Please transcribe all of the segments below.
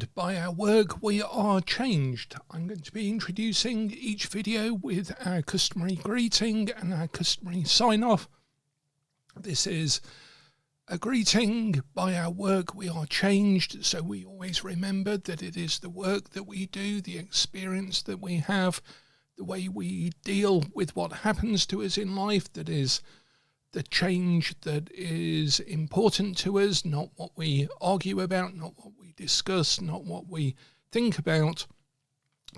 and by our work we are changed. I'm going to be introducing each video with our customary greeting and our customary sign-off. This is a greeting: by our work we are changed, so we always remember that it is the work that we do, the experience that we have, the way we deal with what happens to us in life that is the change that is important to us, not what we argue about, not what we discuss, not what we think about,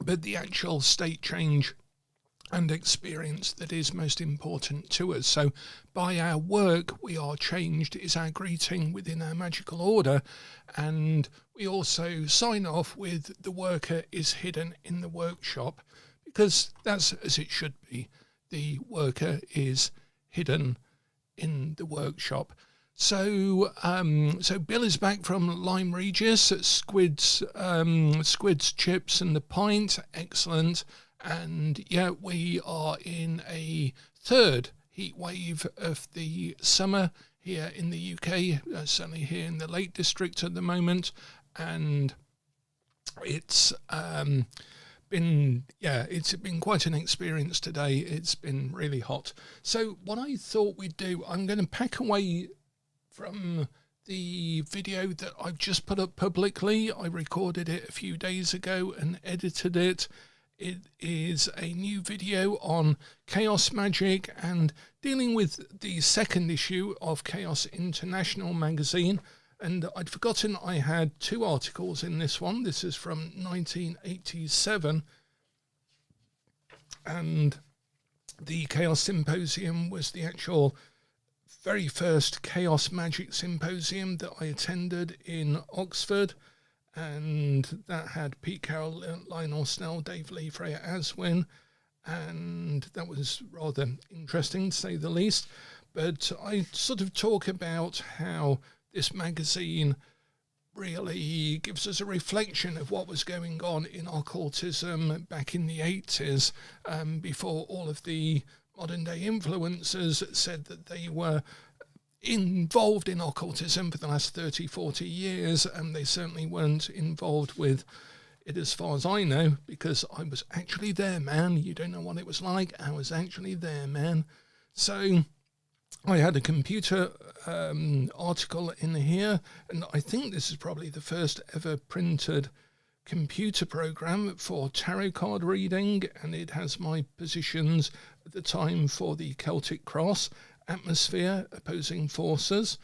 but the actual state change and experience that is most important to us. So by our work we are changed is our greeting within our magical order, and we also sign off with the worker is hidden in the workshop, because that's as it should be. The worker is hidden in the workshop. So Bill is back from Lyme Regis at Squid's Chips and the Pint. Excellent. And yeah, we are in a third heat wave of the summer here in the UK, certainly here in the Lake District at the moment, and it's been quite an experience today. It's been really hot. So what I thought we'd do, I'm going to pack away from the video that I've just put up publicly. I recorded it a few days ago and edited it. It is a new video on chaos magic and dealing with the second issue of Chaos International magazine. And I'd forgotten I had two articles in this one. This is from 1987. And the Chaos Symposium was the actual very first Chaos Magic Symposium that I attended in Oxford. And that had Pete Carroll, Lionel Snell, Dave Lee, Freya Aswin. And that was rather interesting, to say the least. But I sort of talk about how this magazine really gives us a reflection of what was going on in occultism back in the 80s, before all of the modern day influencers said that they were involved in occultism for the last 30, 40 years, and they certainly weren't involved with it as far as I know, because I was actually there, man. You don't know what it was like. I was actually there, man. So I had a computer article in here, and I think this is probably the first ever printed computer program for tarot card reading, and it has my positions at the time for the Celtic Cross, atmosphere, opposing forces,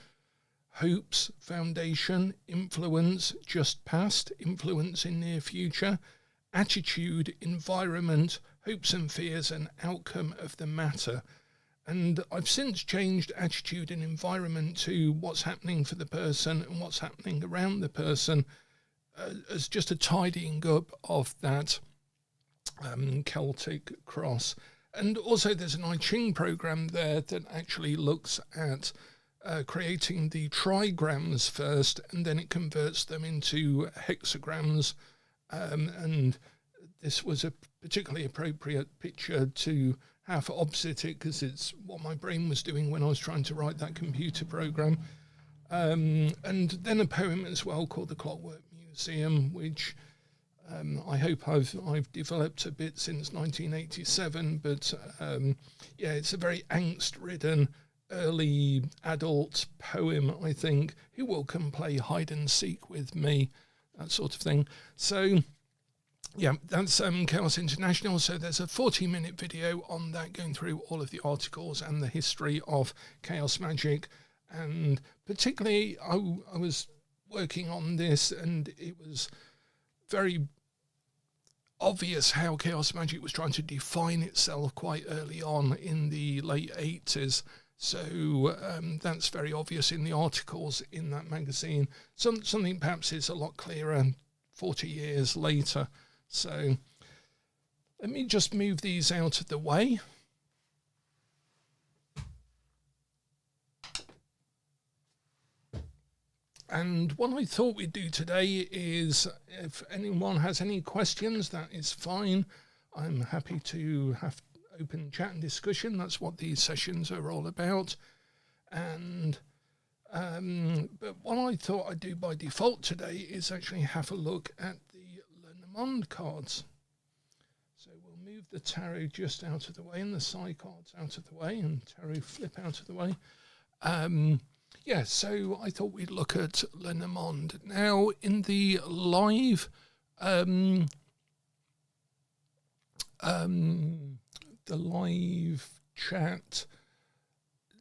hopes, foundation, influence, just past, influence in near future, attitude, environment, hopes and fears, and outcome of the matter. And I've since changed attitude and environment to what's happening for the person and what's happening around the person, as just a tidying up of that Celtic cross. And also there's an I Ching program there that actually looks at creating the trigrams first, and then it converts them into hexagrams. And this was a particularly appropriate picture to have opposite it, because it's what my brain was doing when I was trying to write that computer program. And then a poem as well called The Clockwork Museum, which I hope I've developed a bit since 1987, but yeah, it's a very angst-ridden early adult poem, I think. Who will come play hide and seek with me? That sort of thing. So yeah, that's Chaos International. So there's a 40-minute video on that, going through all of the articles and the history of chaos magic. And particularly, I was working on this, and it was very obvious how chaos magic was trying to define itself quite early on in the late 80s. So that's very obvious in the articles in that magazine. Something perhaps is a lot clearer 40 years later. So let me just move these out of the way. And what I thought we'd do today is, if anyone has any questions, that is fine. I'm happy to have open chat and discussion. That's what these sessions are all about. And But what I thought I'd do by default today is actually have a look at the Lenormand cards. So we'll move the tarot just out of the way and the side cards out of the way and tarot flip out of the way. Yeah, so I thought we'd look at Lenormand. Now, in the live chat,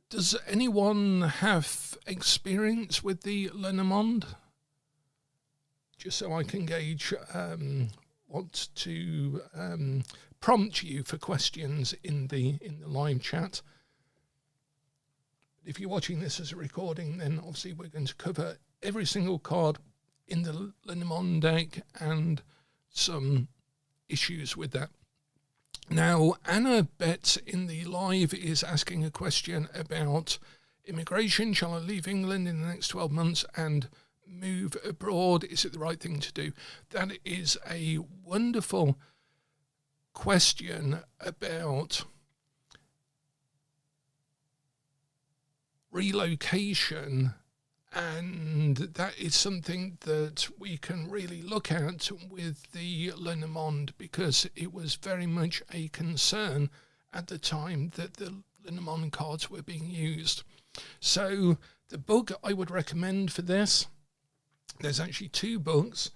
does anyone have experience with the Lenormand? Just so I can gauge what to prompt you for questions in the live chat. If you're watching this as a recording, then obviously we're going to cover every single card in the Lenormand deck and some issues with that. Now, Anna Betts in the live is asking a question about immigration. Shall I leave England in the next 12 months and move abroad? Is it the right thing to do? That is a wonderful question about relocation, and that is something that we can really look at with the Lenormand, because it was very much a concern at the time that the Lenormand cards were being used. So the book I would recommend for this, there's actually two books.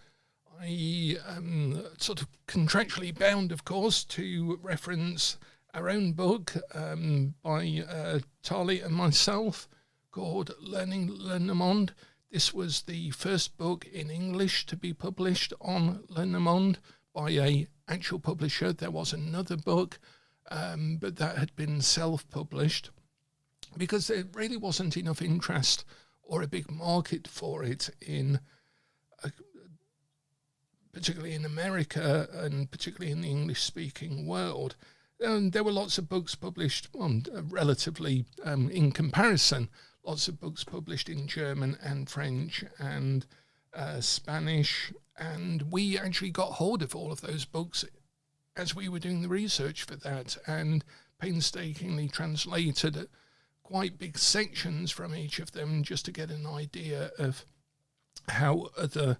I am sort of contractually bound, of course, to reference our own book by Tali and myself, called Learning Lenormand. This was the first book in English to be published on Lenormand by a actual publisher. There was another book, but that had been self-published because there really wasn't enough interest or a big market for it in particularly in America and particularly in the English-speaking world. There were lots of books published, relatively in comparison, lots of books published in German and French and Spanish, and we actually got hold of all of those books as we were doing the research for that and painstakingly translated quite big sections from each of them just to get an idea of how other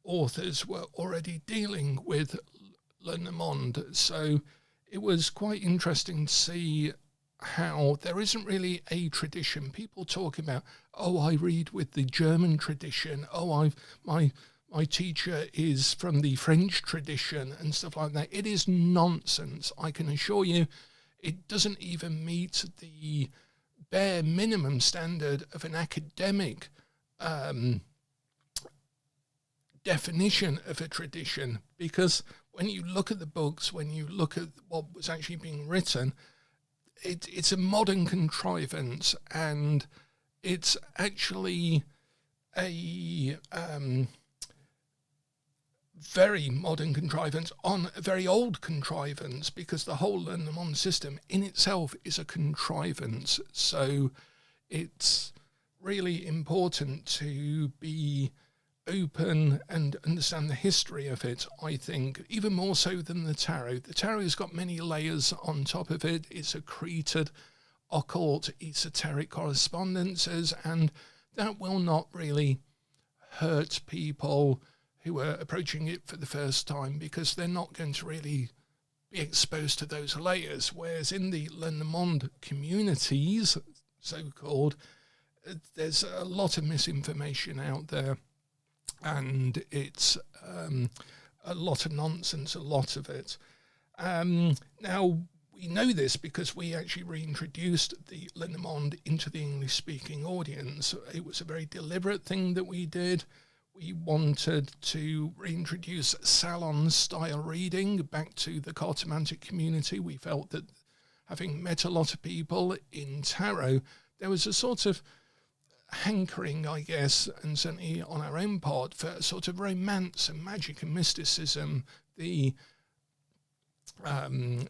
authors were already dealing with Lenormand. So it was quite interesting to see how there isn't really a tradition. People talk about, oh, I read with the German tradition. Oh, my teacher is from the French tradition and stuff like that. It is nonsense. I can assure you, it doesn't even meet the bare minimum standard of an academic definition of a tradition, because when you look at the books, when you look at what was actually being written, it's a modern contrivance, and it's actually a very modern contrivance on a very old contrivance, because the whole Lenormand system in itself is a contrivance. So it's really important to be open and understand the history of it, I think, even more so than the tarot. The tarot has got many layers on top of it. It's accreted, occult, esoteric correspondences, and that will not really hurt people who are approaching it for the first time, because they're not going to really be exposed to those layers. Whereas in the Lenormand communities, so-called, there's a lot of misinformation out there. And it's a lot of nonsense, a lot of it. Now, we know this because we actually reintroduced the Lenormand into the English-speaking audience. It was a very deliberate thing that we did. We wanted to reintroduce salon-style reading back to the cartomantic community. We felt that, having met a lot of people in tarot, there was a sort of hankering, I guess, and certainly on our own part, for a sort of romance and magic and mysticism, the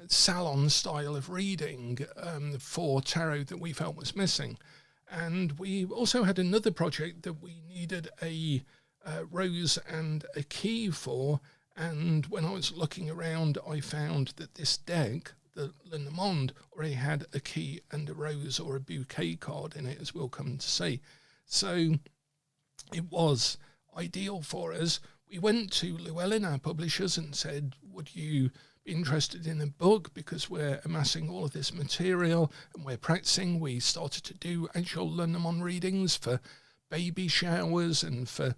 salon style of reading for tarot that we felt was missing. And we also had another project that we needed a rose and a key for, and when I was looking around, I found that this deck, the Lenormand, already had a key and a rose or a bouquet card in it, as we'll come to see. So it was ideal for us. We went to Llewellyn, our publishers, and said, would you be interested in a book, because we're amassing all of this material and we're practicing. We started to do actual Le Normand readings for baby showers and for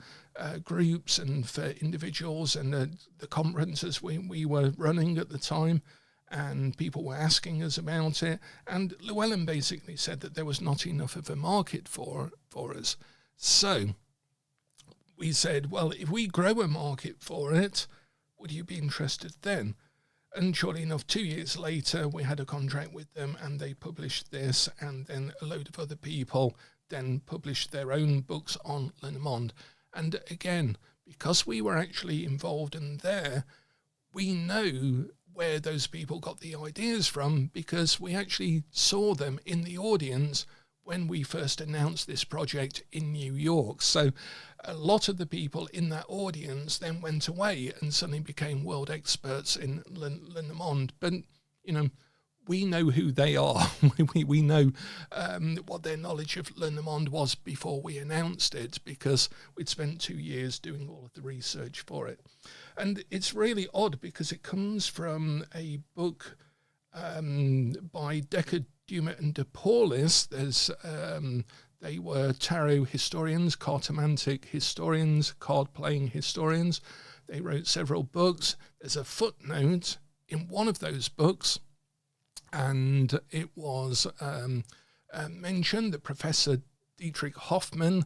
groups and for individuals, and the conferences we were running at the time, and people were asking us about it. And Llewellyn basically said that there was not enough of a market for us. So we said, well, if we grow a market for it, would you be interested then? And surely enough, 2 years later, we had a contract with them and they published this, and then a load of other people then published their own books on Le Normand. And again, because we were actually involved in there, we know where those people got the ideas from, because we actually saw them in the audience when we first announced this project in New York. So a lot of the people in that audience then went away and suddenly became world experts in Le Normand. But, you know, we know who they are. we know what their knowledge of Le Normand was before we announced it, because we'd spent 2 years doing all of the research for it. And it's really odd because it comes from a book by Decker, Dumas and de Paulis. They were tarot historians, cartomantic historians, card-playing historians. They wrote several books. There's a footnote in one of those books, and it was mentioned that Professor Dietrich Hoffmann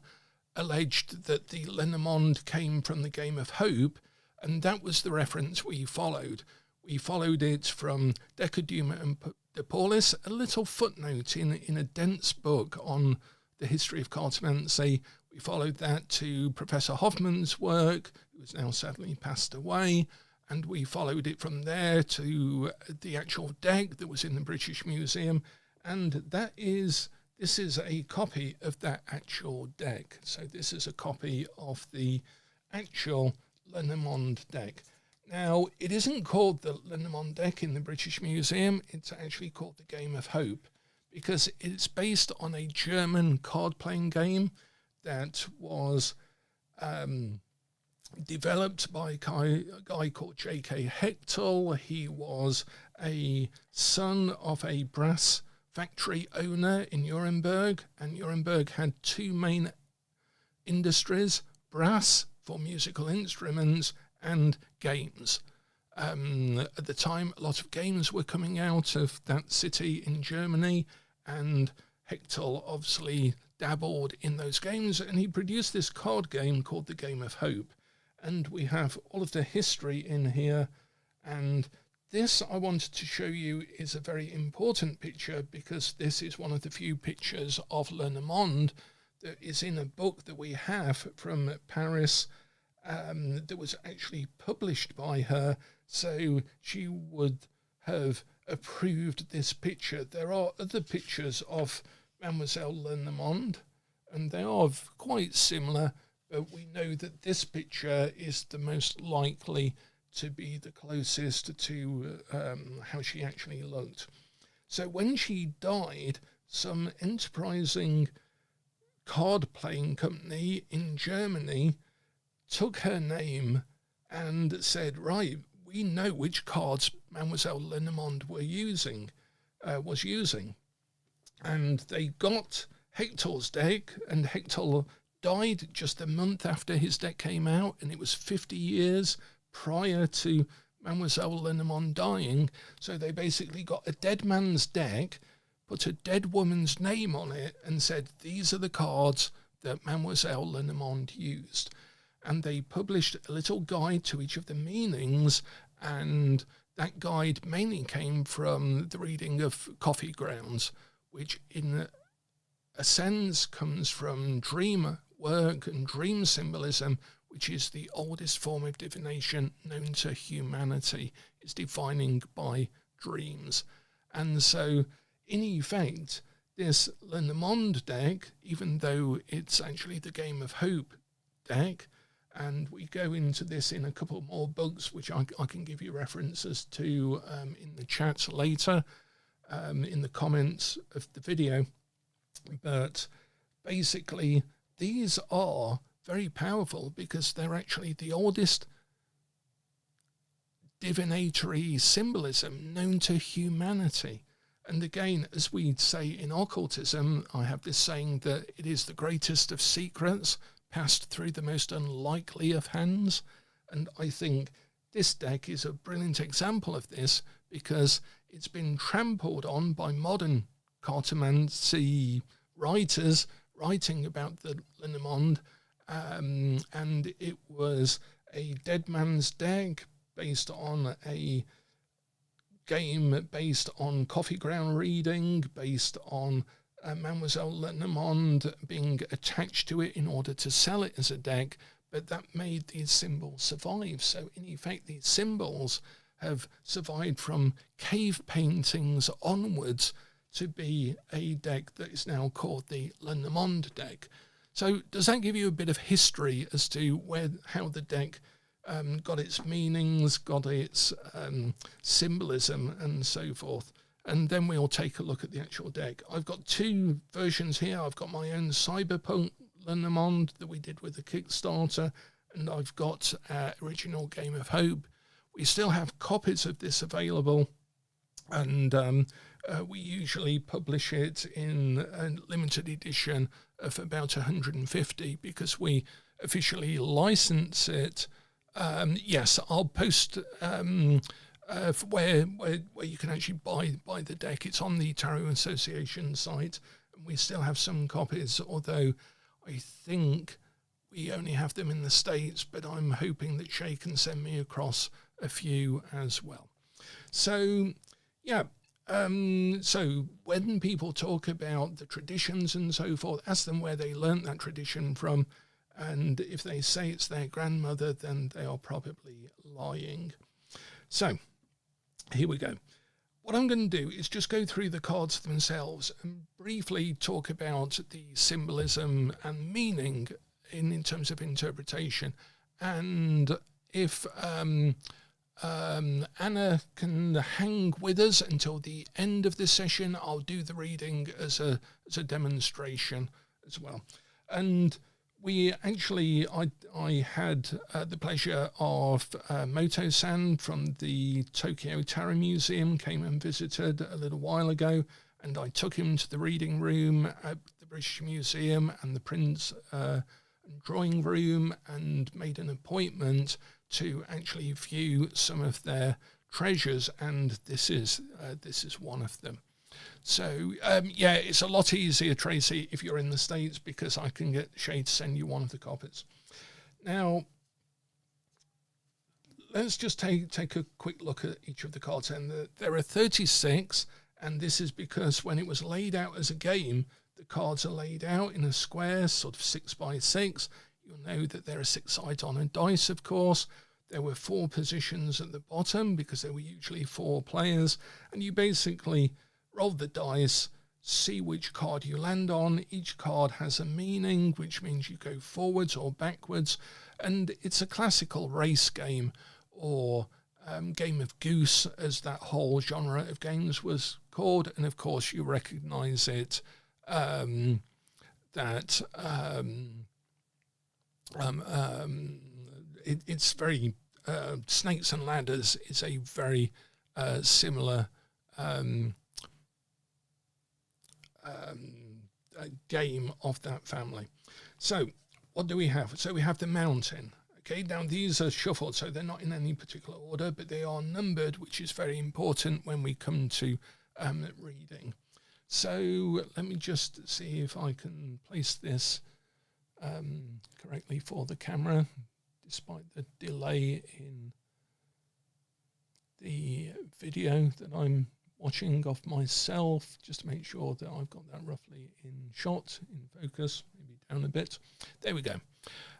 alleged that the Le Normand came from the Game of Hope, and that was the reference we followed. We followed it from Decker, Dumas and de Paulis, a little footnote in a dense book on the history of cartomancy. We followed that to Professor Hoffmann's work, who has now sadly passed away, and we followed it from there to the actual deck that was in the British Museum, and this is a copy of that actual deck. So this is a copy of the actual Le Normand deck. Now, it isn't called the Le Normand deck in the British Museum, it's actually called the Game of Hope, because it's based on a German card-playing game that was developed by a guy called J.K. Hechtel. He was a son of a brass factory owner in Nuremberg, and Nuremberg had two main industries: brass for musical instruments and games. At the time, a lot of games were coming out of that city in Germany, and Hechtel obviously dabbled in those games, and he produced this card game called the Game of Hope. And we have all of the history in here, and this I wanted to show you is a very important picture, because this is one of the few pictures of Le Normand that is in a book that we have from Paris, that was actually published by her, so she would have approved this picture. There are other pictures of Mademoiselle Le Normand, and they are quite similar, but we know that this picture is the most likely to be the closest to how she actually looked. So when she died, some enterprising card-playing company in Germany took her name and said, right, we know which cards Mademoiselle Le Normand was using. And they got Hechtel's deck, and Hechtel died just a month after his deck came out, and it was 50 years prior to Mademoiselle Le Normand dying. So they basically got a dead man's deck, put a dead woman's name on it, and said, these are the cards that Mademoiselle Le Normand used. And they published a little guide to each of the meanings, and that guide mainly came from the reading of Coffee Grounds, which in a sense comes from dream work and dream symbolism, which is the oldest form of divination known to humanity. It's divining by dreams. And so, in effect, this Le Normand deck, even though it's actually the Game of Hope deck, and we go into this in a couple more books, which I can give you references to in the chat later, in the comments of the video. But basically, these are very powerful because they're actually the oldest divinatory symbolism known to humanity. And again, as we say in occultism, I have this saying that it is the greatest of secrets passed through the most unlikely of hands. And I think this deck is a brilliant example of this because it's been trampled on by modern cartomancy writers writing about the Lenormand, and it was a dead man's deck based on a game based on coffee ground reading, based on Mademoiselle Lenormand being attached to it in order to sell it as a deck, but that made these symbols survive. So in effect, these symbols have survived from cave paintings onwards to be a deck that is now called the Lenormand deck. So does that give you a bit of history as to how the deck got its meanings, got its symbolism and so forth? And then we'll take a look at the actual deck. I've got two versions here. I've got my own Cyberpunk Lenormand that we did with the Kickstarter, and I've got original Game of Hope. We still have copies of this available, and we usually publish it in a limited edition of about 150 because we officially license it. Yes, I'll post where you can actually buy the deck. It's on the Tarot Association site, and we still have some copies, although I think we only have them in the States, but I'm hoping that Shay can send me across a few as well. So, yeah. So when people talk about the traditions and so forth, ask them where they learnt that tradition from. And if they say it's their grandmother, then they are probably lying. So here we go. What I'm going to do is just go through the cards themselves and briefly talk about the symbolism and meaning in terms of interpretation. And if Anna can hang with us until the end of the session, I'll do the reading as a demonstration as well. And we actually, I had the pleasure of Moto-san from the Tokyo Tarot Museum came and visited a little while ago, and I took him to the reading room at the British Museum and the Prints and Drawing Room and made an appointment to actually view some of their treasures, and this is one of them. So yeah, it's a lot easier, Tracy, if you're in the States, because I can get Shay to send you one of the copies. Now, let's just take a quick look at each of the cards, and there are 36, and this is because when it was laid out as a game, the cards are laid out in a square, sort of 6 by 6. You'll know that there are 6 sides on a dice, of course. There were 4 positions at the bottom because there were usually 4 players, and you basically roll the dice, see which card you land on. Each card has a meaning, which means you go forwards or backwards, and it's a classical race game or game of goose, as that whole genre of games was called. And of course you recognize it, it's very Snakes and Ladders is a very similar game of that family. So what do we have? So we have the mountain. Okay, now these are shuffled, so they're not in any particular order, but they are numbered, which is very important when we come to reading. So let me just see if I can place this correctly for the camera, despite the delay in the video that I'm watching of myself, just to make sure that I've got that roughly in shot, in focus, maybe down a bit. There we go.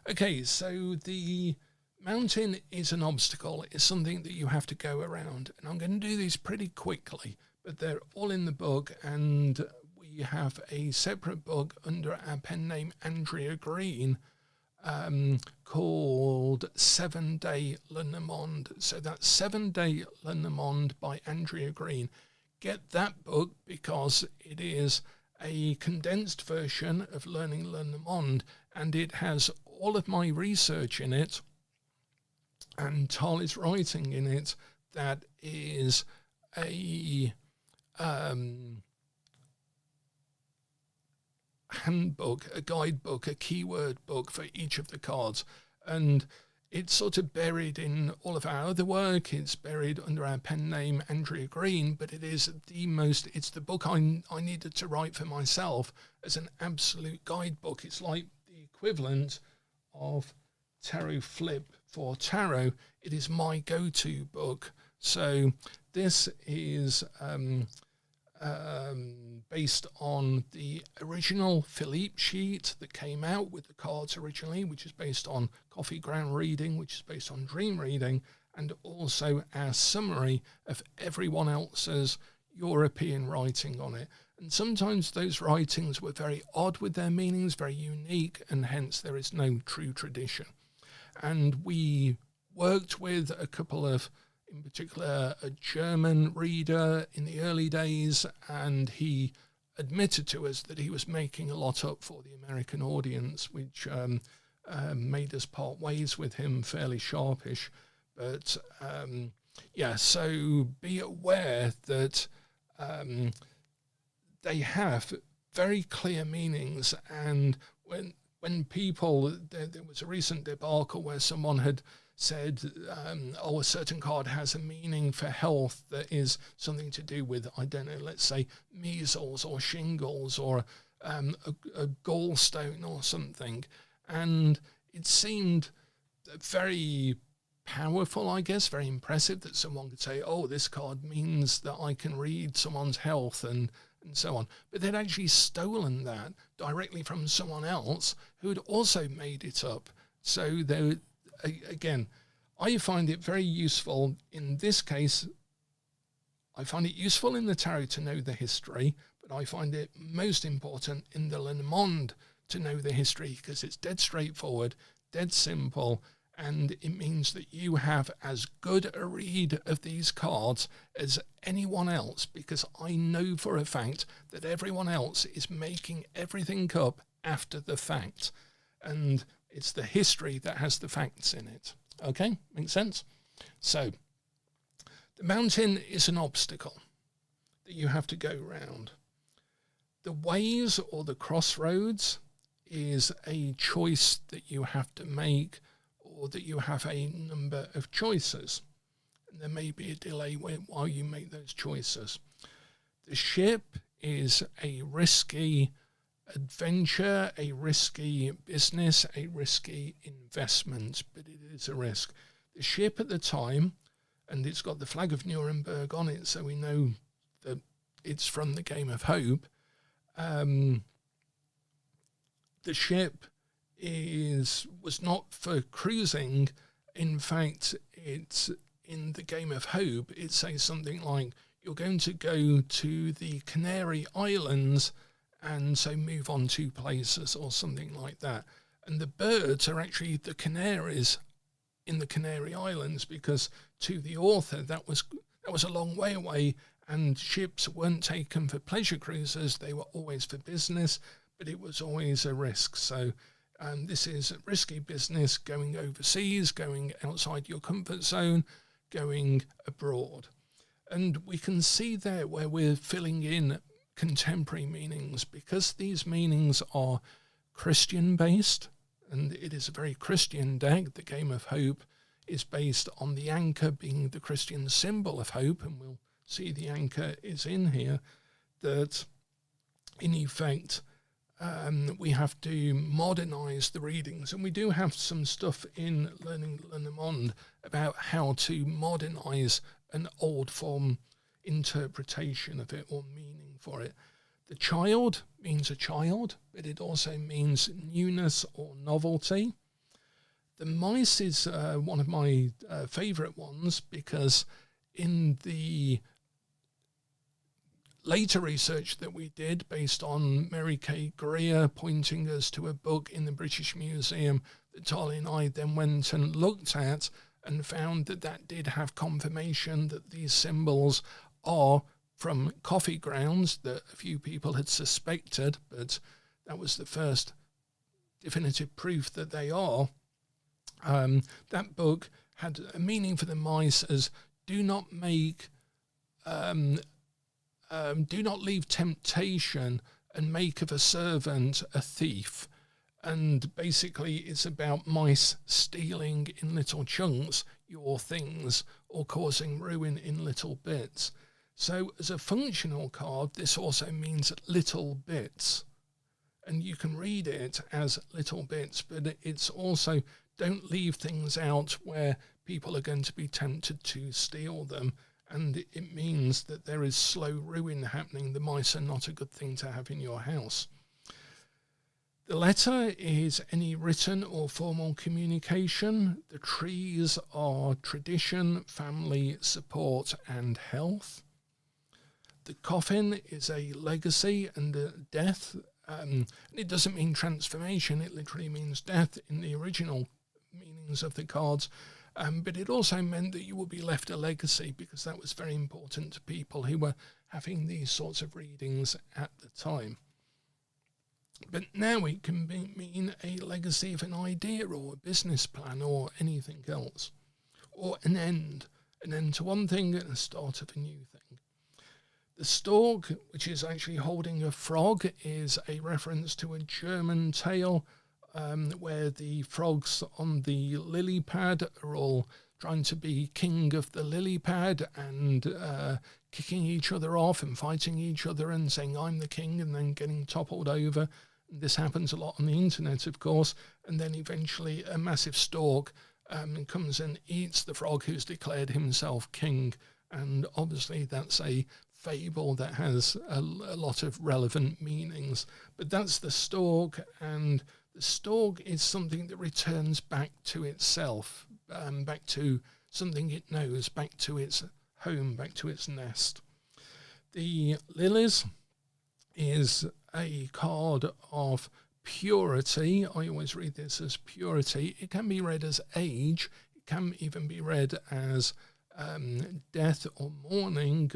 Okay, so the mountain is an obstacle. It's something that you have to go around. And I'm going to do these pretty quickly, but they're all in the book, and we have a separate book under our pen name Andrea Green called 7-Day Lenormand. So that's 7-Day Lenormand by Andrea Green. Get that book because it is a condensed version of learning Lenormand, and it has all of my research in it and Tali's writing in it. That is a handbook, a guidebook, a keyword book for each of the cards. And it's sort of buried in all of our other work. It's buried under our pen name, Andrea Green, but it's the book I needed to write for myself as an absolute guidebook. It's like the equivalent of Tarot Flip for tarot. It is my go-to book. So this is based on the original Philippe sheet that came out with the cards originally, which is based on coffee ground reading, which is based on dream reading, and also our summary of everyone else's European writing on it. And sometimes those writings were very odd with their meanings, very unique, and hence there is no true tradition. And we worked with a couple of, in particular, a German reader in the early days, and he admitted to us that he was making a lot up for the American audience, which made us part ways with him fairly sharpish. But so be aware that they have very clear meanings, and when people, there was a recent debacle where someone had said, a certain card has a meaning for health that is something to do with, I don't know, let's say measles or shingles or a gallstone or something. And it seemed very powerful, I guess, very impressive that someone could say, oh, this card means that I can read someone's health and so on. But they'd actually stolen that directly from someone else who had also made it up. So again, I find it very useful in this case. I find it useful in the tarot to know the history, but I find it most important in the Lenormand to know the history, because it's dead straightforward, dead simple, and it means that you have as good a read of these cards as anyone else, because I know for a fact that everyone else is making everything up after the fact. And it's the history that has the facts in it. Okay, makes sense? So, the mountain is an obstacle that you have to go round. The ways or the crossroads is a choice that you have to make, or that you have a number of choices. And there may be a delay while you make those choices. The ship is a risky adventure, a risky business, a risky investment, but it is a risk. The ship at the time, and it's got the flag of Nuremberg on it, so we know that it's from the Game of Hope. The ship was not for cruising. In fact, it's in the Game of Hope, it says something like, you're going to go to the Canary Islands and so move on 2 places or something like that. And the birds are actually the canaries in the Canary Islands, because to the author that was a long way away, and ships weren't taken for pleasure cruises, they were always for business, but it was always a risk. So this is a risky business, going overseas, going outside your comfort zone, going abroad. And we can see there where we're filling in contemporary meanings, because these meanings are Christian based, and it is a very Christian deck. The Game of Hope is based on the anchor being the Christian symbol of hope, and we'll see the anchor is in here, that in effect we have to modernize the readings. And we do have some stuff in Learning Lenormand about how to modernize an old form interpretation of it or meaning for it. The child means a child, but it also means newness or novelty. The mice is one of my favourite ones, because in the later research that we did based on Mary Kay Greer pointing us to a book in the British Museum that Tali and I then went and looked at and found that did have confirmation that these symbols are from coffee grounds that a few people had suspected, but that was the first definitive proof that they are. That book had a meaning for the mice as do not make, do not leave temptation and make of a servant a thief. And basically it's about mice stealing in little chunks your things or causing ruin in little bits. So as a functional card, this also means little bits. And you can read it as little bits, but it's also don't leave things out where people are going to be tempted to steal them. And it means that there is slow ruin happening. The mice are not a good thing to have in your house. The letter is any written or formal communication. The trees are tradition, family, support, and health. The coffin is a legacy and a death. It doesn't mean transformation, it literally means death in the original meanings of the cards. But it also meant that you would be left a legacy, because that was very important to people who were having these sorts of readings at the time. But now it can mean a legacy of an idea or a business plan or anything else. Or an end to one thing and a start of a new thing. The stork, which is actually holding a frog, is a reference to a German tale where the frogs on the lily pad are all trying to be king of the lily pad and kicking each other off and fighting each other and saying, I'm the king, and then getting toppled over. This happens a lot on the internet, of course, and then eventually a massive stork comes and eats the frog who's declared himself king. And obviously that's a fable that has a lot of relevant meanings. But that's the stork, and the stork is something that returns back to itself, back to something it knows, back to its home, back to its nest. The lilies is a card of purity. I always read this as purity. It can be read as age. It can even be read as death or mourning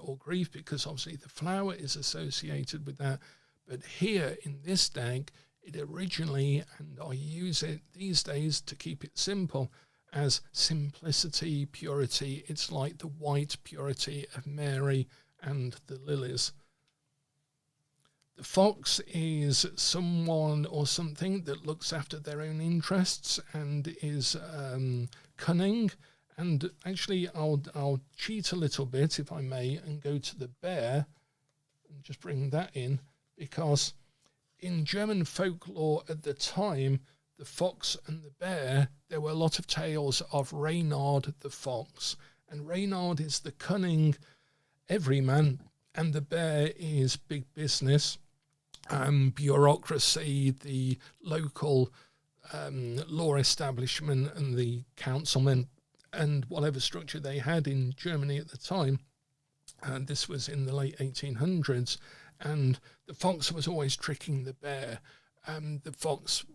or grief, because obviously the flower is associated with that. But here in this deck, it originally, and I use it these days to keep it simple, as simplicity, purity. It's like the white purity of Mary and the lilies. The fox is someone or something that looks after their own interests and is cunning. And actually, I'll cheat a little bit, if I may, and go to the bear and just bring that in, because in German folklore at the time, the fox and the bear, there were a lot of tales of Reynard the fox. And Reynard is the cunning everyman, and the bear is big business, bureaucracy, the local law establishment and the councilmen and whatever structure they had in Germany at the time. And this was in the late 1800s. And the fox was always tricking the bear. The fox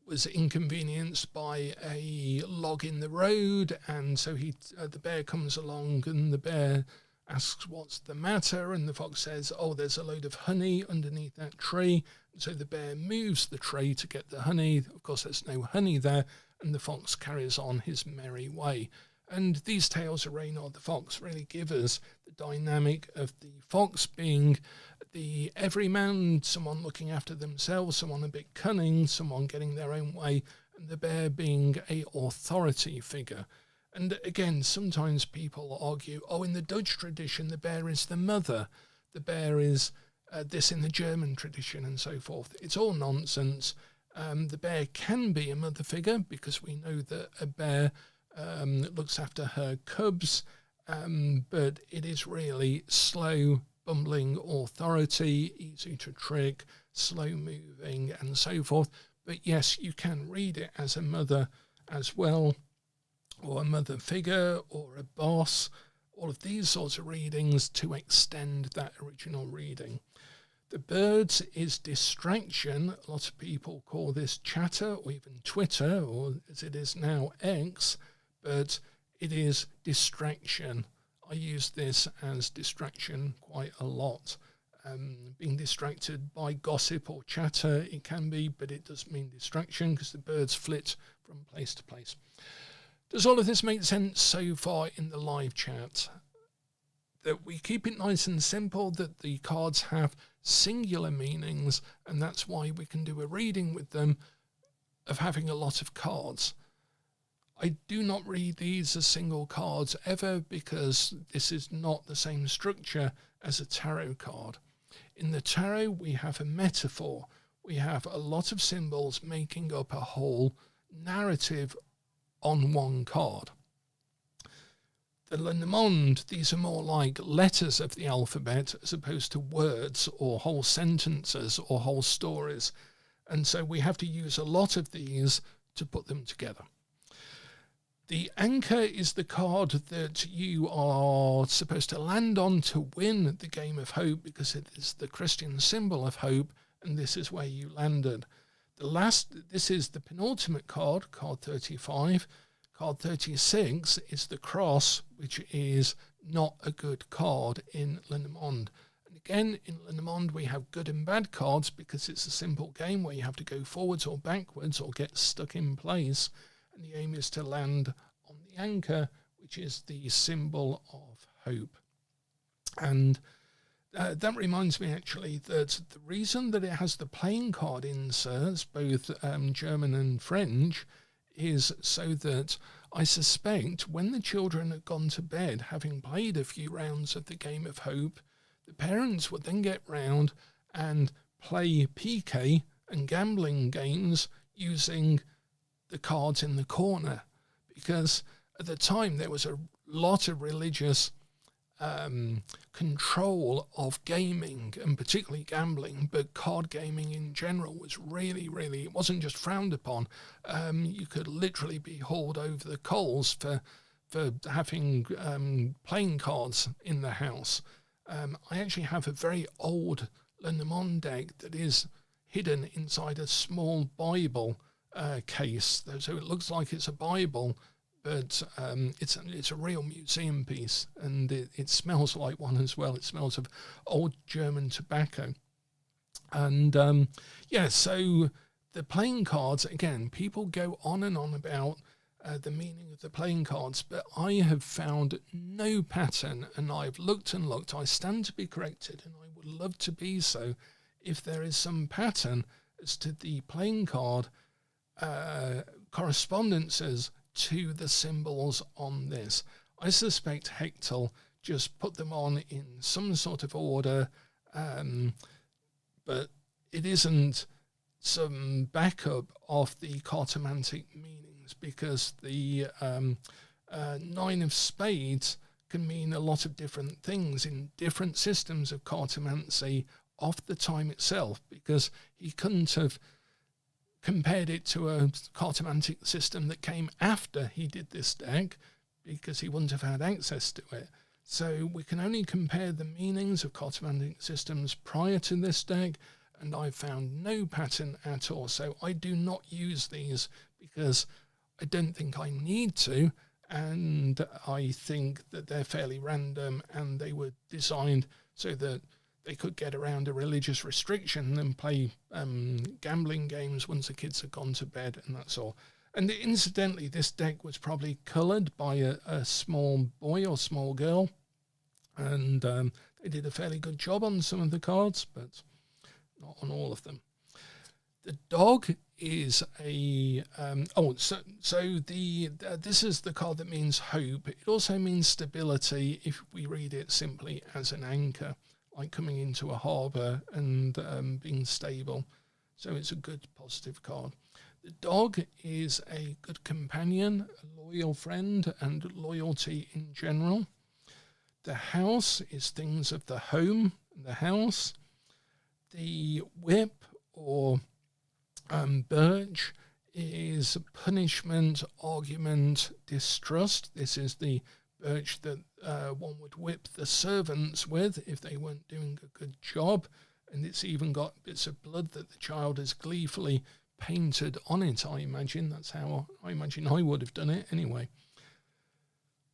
was inconvenienced by a log in the road, and so the bear comes along, and the bear asks what's the matter, and the fox says, oh, there's a load of honey underneath that tree. And so the bear moves the tree to get the honey. Of course, there's no honey there, and the fox carries on his merry way. And these tales of Reynard the fox really give us the dynamic of the fox being the everyman, someone looking after themselves, someone a bit cunning, someone getting their own way, and the bear being a authority figure. And again, sometimes people argue, oh, in the Dutch tradition, the bear is the mother. The bear is this in the German tradition and so forth. It's all nonsense. The bear can be a mother figure, because we know that a bear looks after her cubs, but it is really slow, bumbling authority, easy to trick, slow moving and so forth. But yes, you can read it as a mother as well, or a mother figure, or a boss, all of these sorts of readings to extend that original reading. The birds is distraction. A lot of people call this chatter, or even Twitter, or as it is now, X, but it is distraction. I use this as distraction quite a lot. being distracted by gossip or chatter. It can be, but it does mean distraction because the birds flit from place to place. Does all of this make sense so far in the live chat? That we keep it nice and simple, that the cards have singular meanings, and that's why we can do a reading with them of having a lot of cards. I do not read these as single cards ever, because this is not the same structure as a tarot card. In the tarot, we have a metaphor. We have a lot of symbols making up a whole narrative on one card. The Lenormand, these are more like letters of the alphabet as opposed to words or whole sentences or whole stories. And so we have to use a lot of these to put them together. The anchor is the card that you are supposed to land on to win the game of hope, because it is the Christian symbol of hope, and this is where you landed. This is the penultimate card, card 35. Card 36 is the cross, which is not a good card in Lenormand. And again, in Lenormand, we have good and bad cards because it's a simple game where you have to go forwards or backwards or get stuck in place. And the aim is to land on the anchor, which is the symbol of hope. And that reminds me, actually, that the reason that it has the playing card inserts, both German and French, is so that I suspect when the children had gone to bed, having played a few rounds of the game of hope, the parents would then get round and play PK and gambling games using the cards in the corner, because at the time there was a lot of religious control of gaming, and particularly gambling, but card gaming in general was really, it wasn't just frowned upon. You could literally be hauled over the coals for having playing cards in the house. I actually have a very old Lenormand deck that is hidden inside a small Bible case, so it looks like it's a Bible, but it's a real museum piece, and it smells like one as well. It smells of old German tobacco. And so the playing cards, again, people go on and on about the meaning of the playing cards, but I have found no pattern, and I've looked and looked. I stand to be corrected, and I would love to be so, if there is some pattern as to the playing card correspondences to the symbols on this. I suspect Hector just put them on in some sort of order, but it isn't some backup of the cartomantic meanings, because the Nine of Spades can mean a lot of different things in different systems of cartomancy of the time itself, because he couldn't have compared it to a cartomantic system that came after he did this deck, because he wouldn't have had access to it. So we can only compare the meanings of cartomantic systems prior to this deck, and I've found no pattern at all. So I do not use these because I don't think I need to, and I think that they're fairly random, and they were designed so that they could get around a religious restriction and play gambling games once the kids had gone to bed, and that's all. And incidentally, this deck was probably coloured by a small boy or small girl, and they did a fairly good job on some of the cards, but not on all of them. The dog is a this is the card that means hope. It also means stability if we read it simply as an anchor, like coming into a harbour and being stable. So it's a good, positive card. The dog is a good companion, a loyal friend, and loyalty in general. The house is things of the home, the house. The whip or birch is punishment, argument, distrust. This is the birch that one would whip the servants with if they weren't doing a good job, and it's even got bits of blood that the child has gleefully painted on it, I imagine. That's how I imagine I would have done it anyway.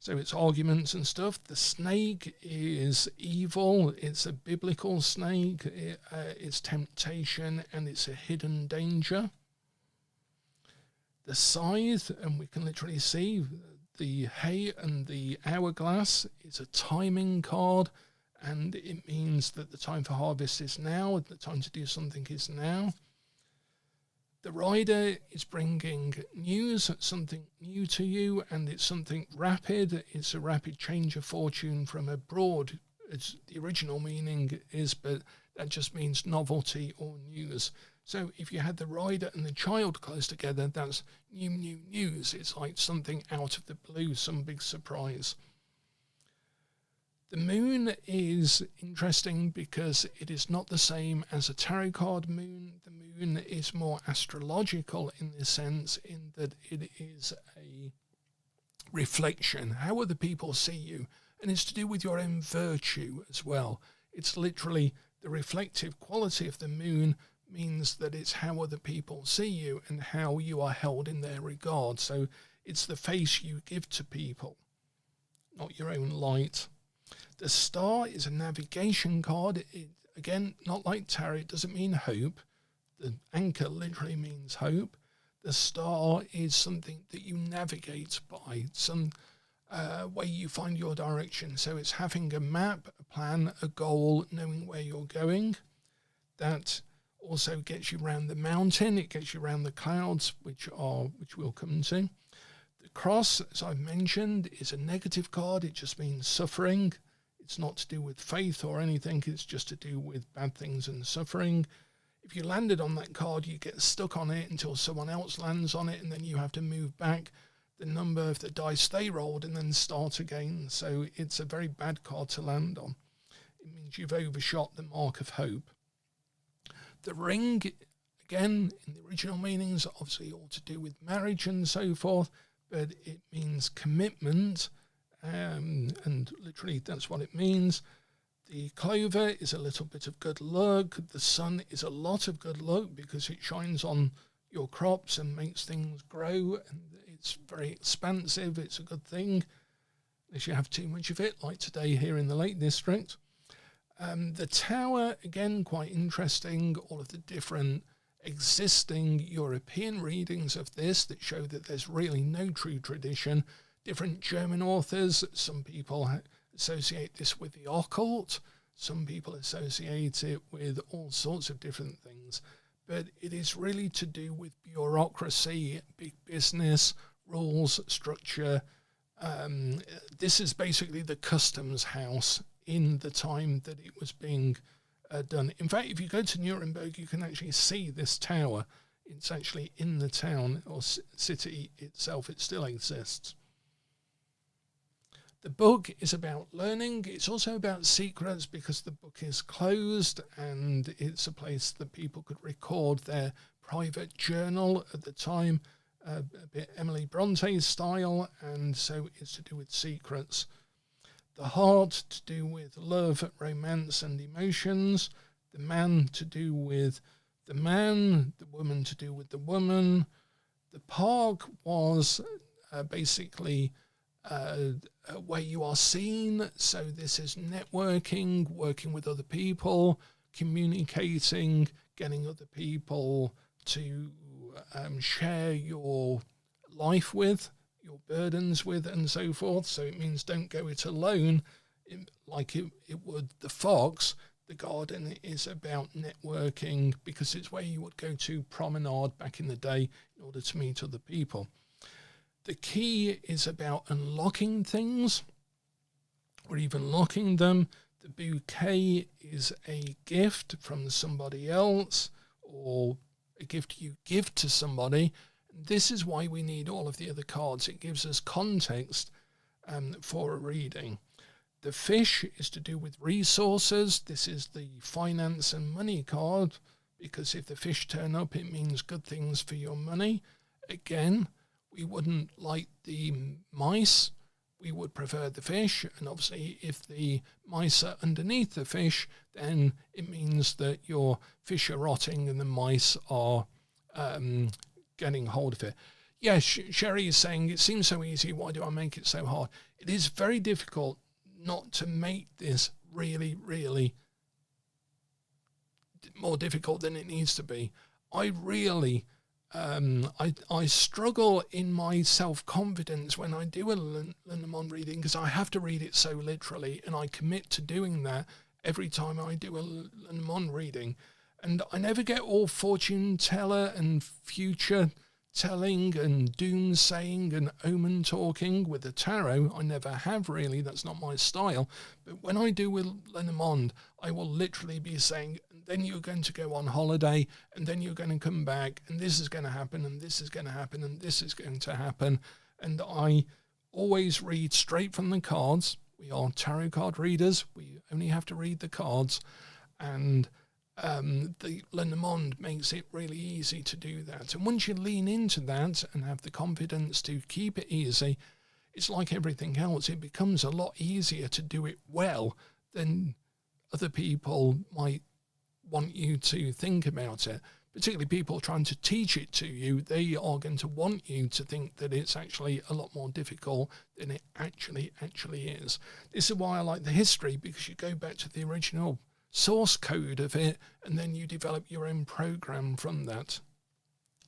So it's arguments and stuff. The snake is evil. It's a biblical snake. It's temptation, and it's a hidden danger. The scythe, and we can literally see the hay and the hourglass, is a timing card, and it means that the time for harvest is now, the time to do something is now. The rider is bringing news, something new to you, and it's something rapid. It's a rapid change of fortune from abroad, as the original meaning is, but that just means novelty or news. So if you had the rider and the child close together, that's new news. It's like something out of the blue, some big surprise. The moon is interesting because it is not the same as a tarot card moon. The moon is more astrological in the sense in that it is a reflection. How other people see you. And it's to do with your own virtue as well. It's literally the reflective quality of the moon means that it's how other people see you and how you are held in their regard. So it's the face you give to people, not your own light. The star is a navigation card. It, again, not like tarot, it doesn't mean hope. The anchor literally means hope. The star is something that you navigate by, some way you find your direction. So it's having a map, a plan, a goal, knowing where you're going. That also gets you around the mountain. It gets you around the clouds, which we'll come to. The cross, as I've mentioned, is a negative card. It just means suffering. It's not to do with faith or anything. It's just to do with bad things and suffering. If you landed on that card, you get stuck on it until someone else lands on it, and then you have to move back the number of the dice they rolled and then start again. So it's a very bad card to land on. It means you've overshot the mark of hope. The ring, again, in the original meanings, obviously all to do with marriage and so forth, but it means commitment, and literally that's what it means. The clover is a little bit of good luck. The sun is a lot of good luck because it shines on your crops and makes things grow, and it's very expansive. It's a good thing, unless you have too much of it, like today here in the Lake District. The tower, again, quite interesting. All of the different existing European readings of this that show that there's really no true tradition. Different German authors, some people associate this with the occult. Some people associate it with all sorts of different things. But it is really to do with bureaucracy, big business, rules, structure. This is basically the customs house in the time that it was being done. In fact, if you go to Nuremberg, you can actually see this tower. It's actually in the town or city itself. It still exists. The book is about learning. It's also about secrets because the book is closed and it's a place that people could record their private journal at the time, a bit Emily Bronte style, and so it's to do with secrets. The heart to do with love, romance and emotions. The man to do with the man. The woman to do with the woman. The park was basically where you are seen. So this is networking, working with other people, communicating, getting other people to share your life with, your burdens with, and so forth. So it means don't go it alone, like it would the fox. The garden is about networking because it's where you would go to promenade back in the day in order to meet other people. The key is about unlocking things or even locking them. The bouquet is a gift from somebody else or a gift you give to somebody. This is why we need all of the other cards. It gives us context for a reading. The fish is to do with resources. This is the finance and money card because if the fish turn up, it means good things for your money. Again, we wouldn't like the mice. We would prefer the fish. And obviously, if the mice are underneath the fish, then it means that your fish are rotting and the mice are getting hold of it. Yeah, Sherry is saying, it seems so easy, why do I make it so hard? It is very difficult not to make this really, really more difficult than it needs to be. I really, I struggle in my self-confidence when I do a Lenormand reading, because I have to read it so literally, and I commit to doing that every time I do a Lenormand reading. And I never get all fortune teller and future telling and doomsaying and omen talking with the tarot. I never have really, that's not my style. But when I do with Lenormand, I will literally be saying, then you're going to go on holiday, and then you're going to come back, and this is going to happen, and this is going to happen, and this is going to happen. And I always read straight from the cards. We are tarot card readers. We only have to read the cards. And the Lenormand makes it really easy to do that. And once you lean into that and have the confidence to keep it easy, it's like everything else. It becomes a lot easier to do it well than other people might want you to think about it. Particularly people trying to teach it to you, they are going to want you to think that it's actually a lot more difficult than it actually is. This is why I like the history, because you go back to the original source code of it, and then you develop your own program from that.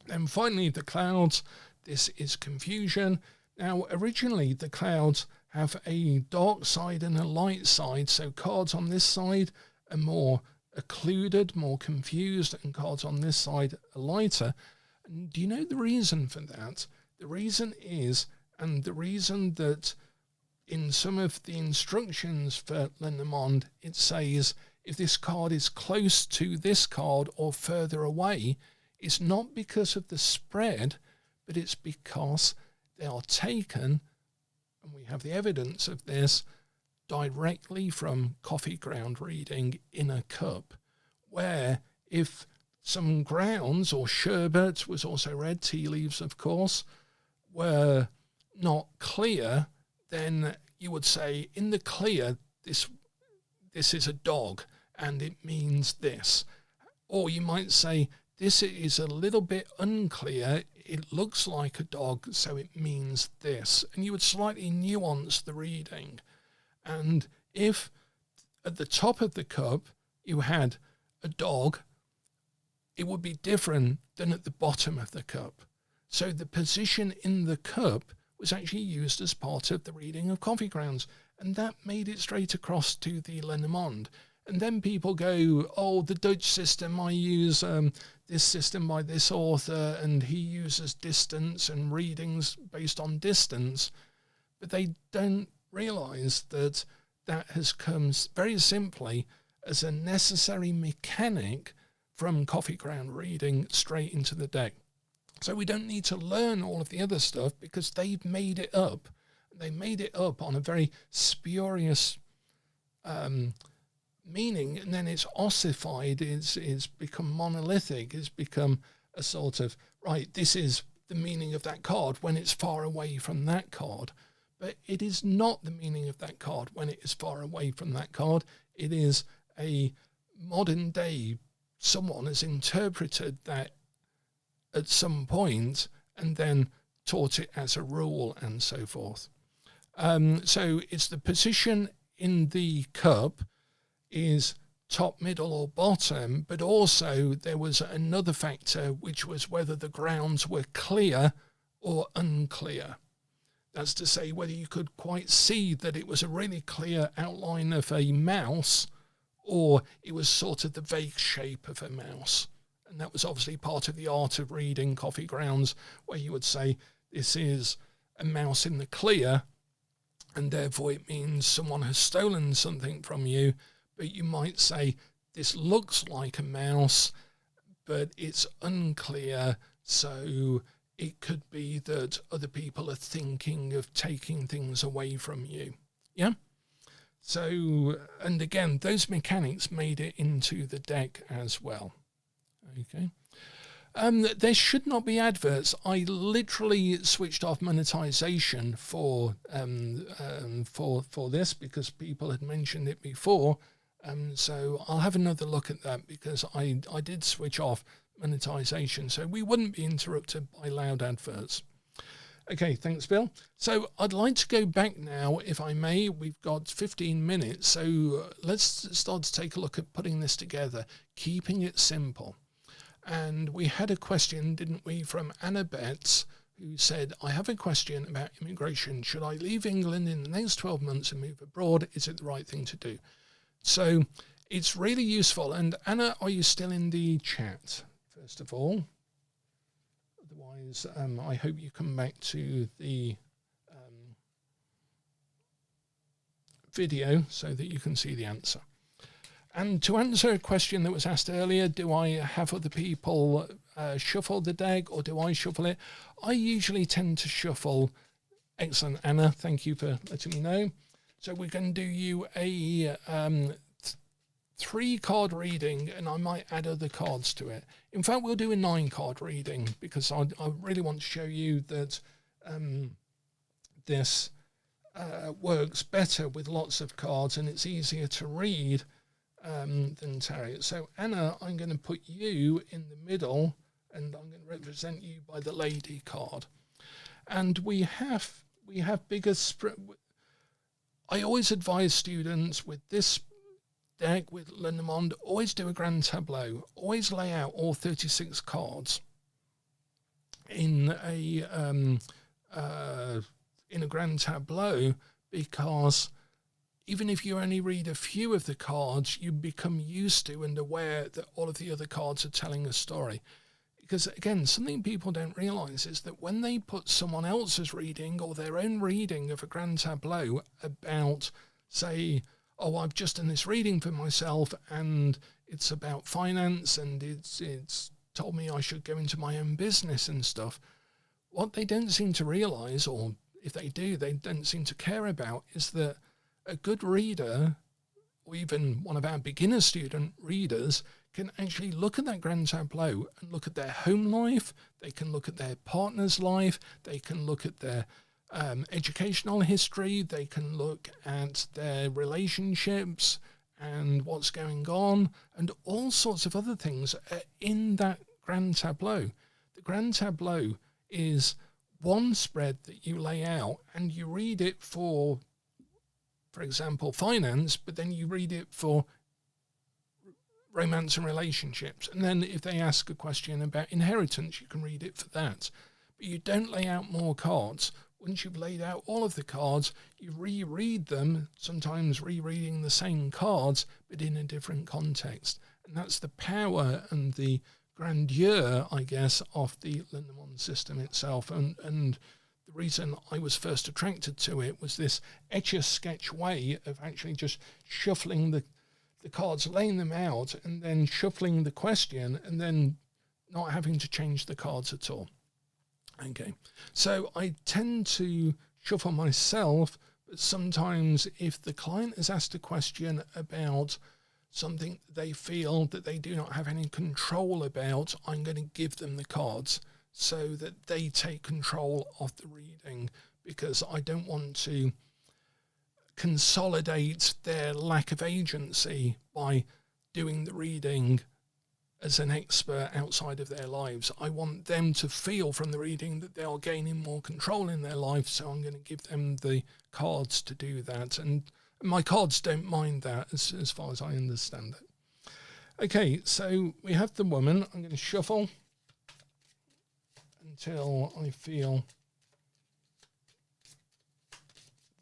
Then finally, the clouds. This is confusion. Now, originally, the clouds have a dark side and a light side, so cards on this side are more occluded, more confused, and cards on this side are lighter. And do you know the reason for that? The reason is, and the reason that in some of the instructions for Lenormand, it says, if this card is close to this card or further away, it's not because of the spread, but it's because they are taken, and we have the evidence of this, directly from coffee ground reading in a cup, where if some grounds or sherbet was also read, tea leaves of course, were not clear, then you would say in the clear, this is a dog, and it means this. Or you might say, this is a little bit unclear, it looks like a dog, so it means this. And you would slightly nuance the reading. And if at the top of the cup you had a dog, it would be different than at the bottom of the cup. So the position in the cup was actually used as part of the reading of coffee grounds. And that made it straight across to the Lenormand. And then people go, oh, the Dutch system, I use this system by this author, and he uses distance and readings based on distance. But they don't realise that that has come very simply as a necessary mechanic from coffee ground reading straight into the deck. So we don't need to learn all of the other stuff, because they've made it up. They made it up on a very spurious meaning, and then it's ossified, it's become monolithic, it's become a sort of, right, this is the meaning of that card when it's far away from that card. But it is not the meaning of that card when it is far away from that card. It is a modern day, someone has interpreted that at some point and then taught it as a rule and so forth. So it's the position in the cup is top, middle or bottom, but also there was another factor, which was whether the grounds were clear or unclear. That's to say, whether you could quite see that it was a really clear outline of a mouse, or it was sort of the vague shape of a mouse. And that was obviously part of the art of reading coffee grounds, where you would say, this is a mouse in the clear, and therefore it means someone has stolen something from you. But you might say, this looks like a mouse, but it's unclear, so it could be that other people are thinking of taking things away from you. Yeah? So, and again, those mechanics made it into the deck as well. Okay. There should not be adverts. I literally switched off monetization for this, because people had mentioned it before. So I'll have another look at that, because I did switch off monetization, so we wouldn't be interrupted by loud adverts. Okay, thanks, Bill. So I'd like to go back now, if I may. We've got 15 minutes, so let's start to take a look at putting this together, keeping it simple. And we had a question, didn't we, from Anna Betts, who said, I have a question about immigration. Should I leave England in the next 12 months and move abroad? Is it the right thing to do? So it's really useful. And Anna, are you still in the chat, first of all? Otherwise, I hope you come back to the video so that you can see the answer. And to answer a question that was asked earlier, do I have other people shuffle the deck or do I shuffle it? I usually tend to shuffle. Excellent, Anna. Thank you for letting me know. So we're going to do you a 3-card reading, and I might add other cards to it. In fact, we'll do a 9-card reading because I really want to show you that this works better with lots of cards and it's easier to read than tarot. So Anna, I'm going to put you in the middle and I'm going to represent you by the lady card. And we have bigger I always advise students with this deck, with Lenormand, always do a grand tableau. Always lay out all 36 cards in a grand tableau, because even if you only read a few of the cards, you become used to and aware that all of the other cards are telling a story. Because again, something people don't realise is that when they put someone else's reading or their own reading of a grand tableau about, say, oh, I've just done this reading for myself and it's about finance and it's told me I should go into my own business and stuff, what they don't seem to realise, or if they do, they don't seem to care about, is that a good reader, or even one of our beginner student readers, can actually look at that grand tableau and look at their home life, they can look at their partner's life, they can look at their educational history, they can look at their relationships and what's going on, and all sorts of other things are in that grand tableau. The grand tableau is one spread that you lay out and you read it for example, finance, but then you read it for romance and relationships. And then if they ask a question about inheritance, you can read it for that. But you don't lay out more cards. Once you've laid out all of the cards, you reread them, sometimes rereading the same cards, but in a different context. And that's the power and the grandeur, I guess, of the Lenormand system itself. And the reason I was first attracted to it was this etch-a-sketch way of actually just shuffling the cards, laying them out, and then shuffling the question, and then not having to change the cards at all. Okay, so I tend to shuffle myself, but sometimes if the client has asked a question about something they feel that they do not have any control about, I'm going to give them the cards so that they take control of the reading, because I don't want to consolidate their lack of agency by doing the reading as an expert outside of their lives. I want them to feel from the reading that they are gaining more control in their life, so I'm going to give them the cards to do that. And my cards don't mind that as far as I understand it. Okay, so we have the woman. I'm going to shuffle until I feel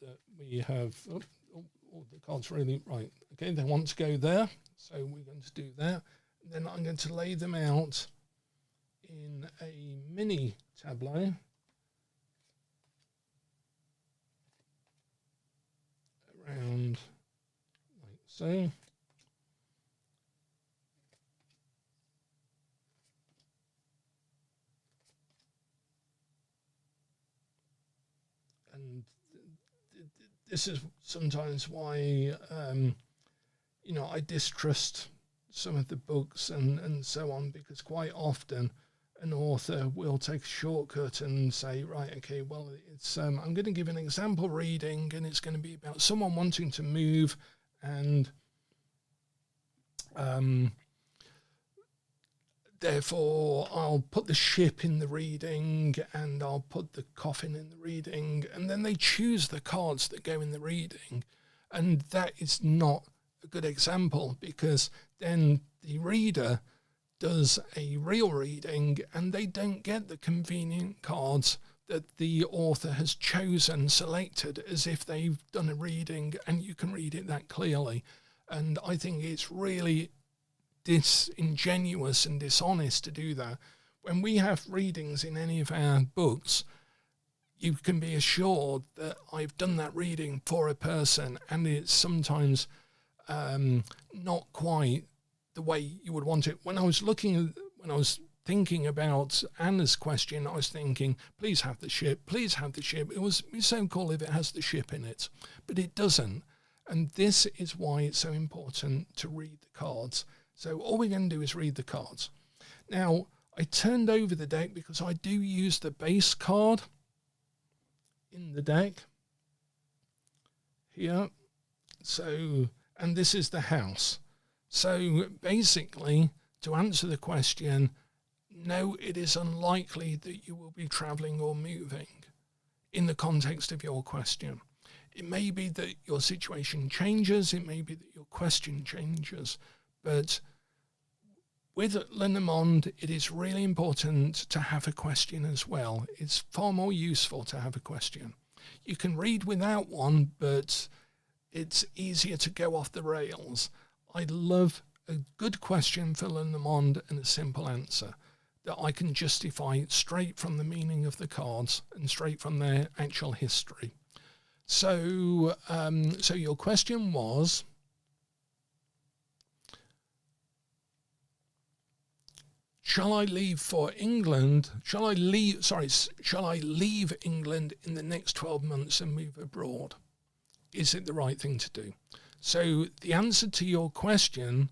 that we have, the cards really, right, okay, they want to go there, so we're going to do that. And then I'm going to lay them out in a mini tableau around like so. And this is sometimes why, I distrust some of the books and so on, because quite often an author will take a shortcut and say, right, okay, well, it's I'm going to give an example reading and it's going to be about someone wanting to move, and therefore I'll put the ship in the reading and I'll put the coffin in the reading, and then they choose the cards that go in the reading. And that is not a good example, because then the reader does a real reading and they don't get the convenient cards that the author has chosen, selected, as if they've done a reading and you can read it that clearly. And I think it's really disingenuous and dishonest to do that. When we have readings in any of our books, you can be assured that I've done that reading for a person, and it's sometimes not quite the way you would want it. When I was thinking about Anna's question, I was thinking, please have the ship, please have the ship. It was so cool if it has the ship in it, but it doesn't. And this is why it's so important to read the cards. So all we're going to do is read the cards. Now, I turned over the deck because I do use the base card in the deck here. So, and this is the house. So basically, to answer the question, no, it is unlikely that you will be traveling or moving in the context of your question. It may be that your situation changes, it may be that your question changes, but with Lenormand, it is really important to have a question as well. It's far more useful to have a question. You can read without one, but it's easier to go off the rails. I love a good question for Lenormand and a simple answer that I can justify straight from the meaning of the cards and straight from their actual history. So, so your question was, shall I leave for England? Shall I leave England in the next 12 months and move abroad? Is it the right thing to do? So the answer to your question,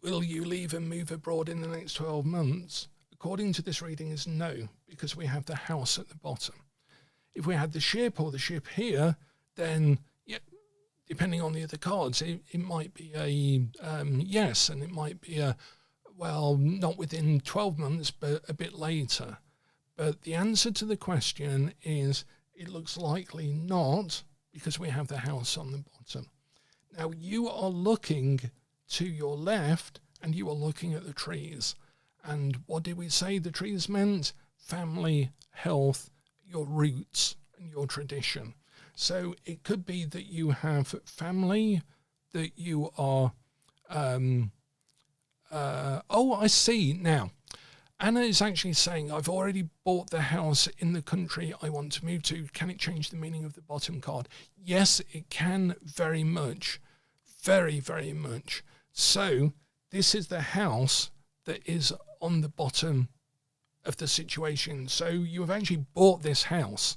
will you leave and move abroad in the next 12 months? According to this reading is no, because we have the house at the bottom. If we had the ship or the ship here, then yeah, depending on the other cards, it might be a yes, and it might be a, well, not within 12 months, but a bit later. But the answer to the question is, it looks likely not, because we have the house on the bottom. Now, you are looking to your left, and you are looking at the trees. And what did we say the trees meant? Family, health, your roots, and your tradition. So it could be that you have family, that you are... oh, I see now. Anna is actually saying, I've already bought the house in the country I want to move to. Can it change the meaning of the bottom card? Yes, it can, very much. Very, very much. So this is the house that is on the bottom of the situation. So you have actually bought this house.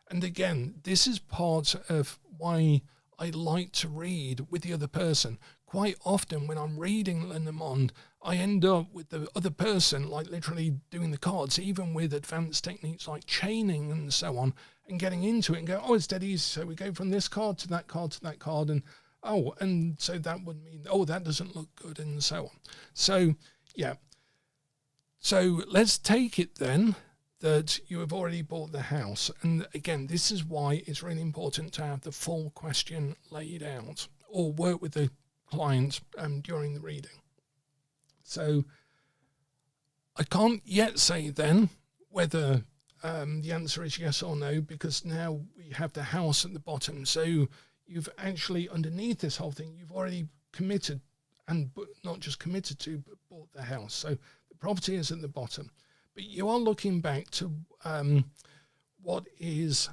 And again, this is part of why I like to read with the other person. Quite often when I'm reading Lenormand, I end up with the other person, like literally doing the cards, even with advanced techniques like chaining and so on, and getting into it and go, oh, it's dead easy. So we go from this card to that card to that card. And, oh, and so that would mean, oh, that doesn't look good, and so on. So, yeah. So let's take it then that you have already bought the house. And again, this is why it's really important to have the full question laid out, or work with the client during the reading. So I can't yet say then whether the answer is yes or no, because now we have the house at the bottom. So you've actually, underneath this whole thing, you've already committed, and not just committed to, but bought the house. So the property is at the bottom. But you are looking back to what is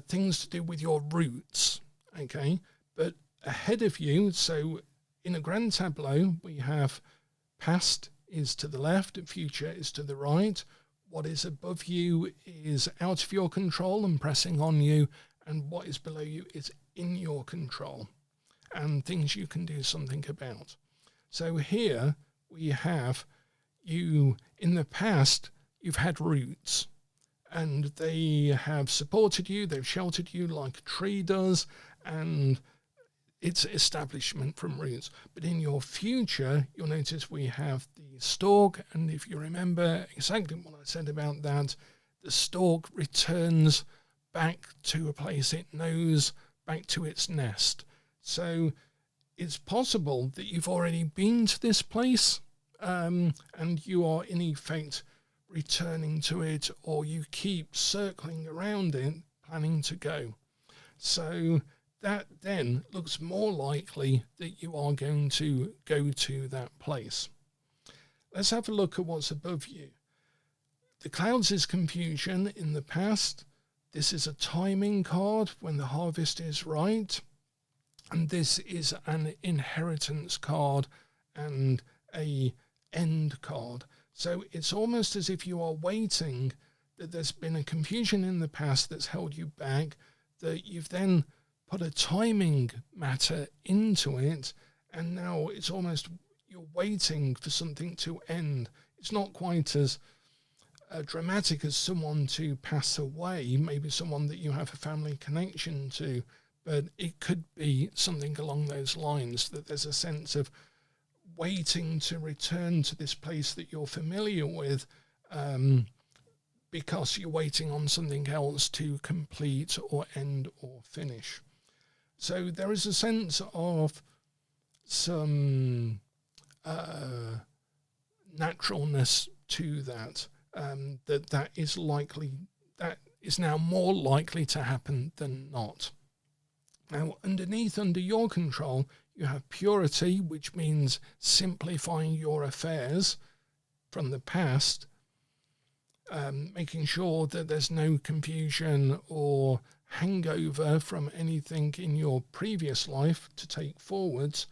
things to do with your roots, okay? But ahead of you, so in a grand tableau, we have past is to the left, future is to the right. What is above you is out of your control and pressing on you, and what is below you is in your control and things you can do something about. So here we have you, in the past, you've had roots, and they have supported you, they've sheltered you like a tree does, and its establishment from roots. But in your future, you'll notice we have the stalk, and if you remember exactly what I said about that, the stalk returns back to a place it knows, back to its nest. So it's possible that you've already been to this place, and you are in effect returning to it, or you keep circling around it, planning to go. So that then looks more likely that you are going to go to that place. Let's have a look at what's above you. The clouds is confusion in the past. This is a timing card when the harvest is right. And this is an inheritance card and a end card. So it's almost as if you are waiting, that there's been a confusion in the past that's held you back, that you've then put a timing matter into it, and now it's almost you're waiting for something to end. It's not quite as dramatic as someone to pass away, maybe someone that you have a family connection to, but it could be something along those lines, that there's a sense of waiting to return to this place that you're familiar with, because you're waiting on something else to complete or end or finish. So there is a sense of some naturalness to that, that is likely, that is now more likely to happen than not. Now, under your control, you have purity, which means simplifying your affairs from the past, making sure that there's no confusion or hangover from anything in your previous life to take forwards,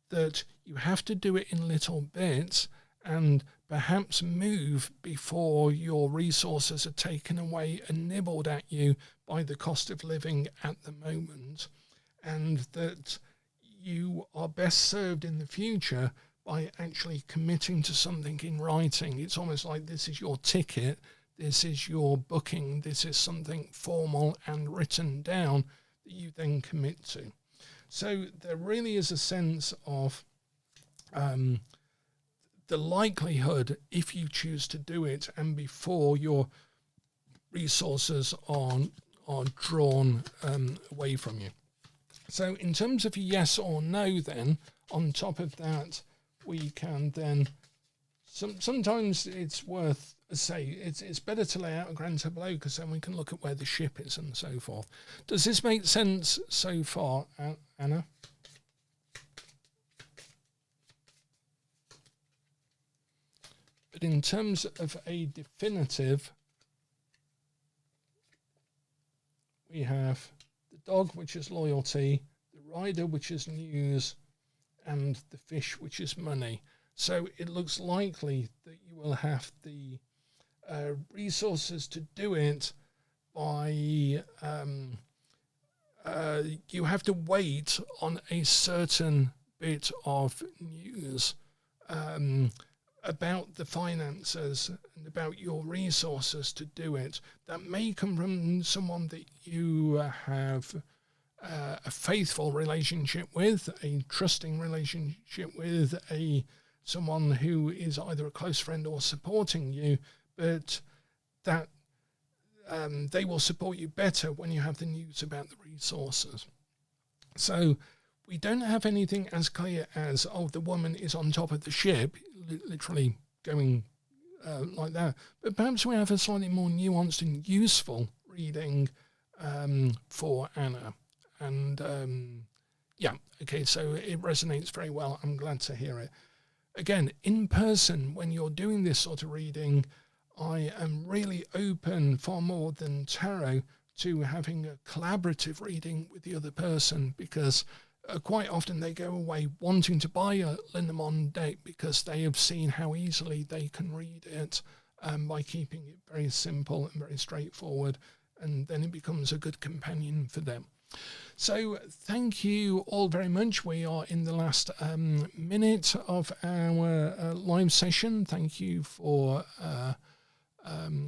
that you have to do it in little bits and perhaps move before your resources are taken away and nibbled at you by the cost of living at the moment, and that you are best served in the future by actually committing to something in writing. It's almost like this is your ticket, this is your booking, this is something formal and written down that you then commit to. So there really is a sense of the likelihood, if you choose to do it, and before your resources are drawn away from you. So in terms of yes or no, then, on top of that, we can then, sometimes it's worth, it's better to lay out a grand tableau, because then we can look at where the ship is and so forth. Does this make sense so far, Anna? But in terms of a definitive, we have the dog, which is loyalty, the rider, which is news, and the fish, which is money. So it looks likely that you will have the resources to do it by, you have to wait on a certain bit of news about the finances and about your resources to do it. That may come from someone that you have a faithful relationship with, a trusting relationship with, someone who is either a close friend or supporting you, but that they will support you better when you have the news about the resources. So we don't have anything as clear as, oh, the woman is on top of the ship, literally going like that. But perhaps we have a slightly more nuanced and useful reading for Anna. And yeah, okay, so it resonates very well. I'm glad to hear it. Again, in person, when you're doing this sort of reading, I am really open, far more than tarot, to having a collaborative reading with the other person, because quite often they go away wanting to buy a Linamon deck because they have seen how easily they can read it by keeping it very simple and very straightforward, and then it becomes a good companion for them. So thank you all very much. We are in the last minute of our live session. Thank you for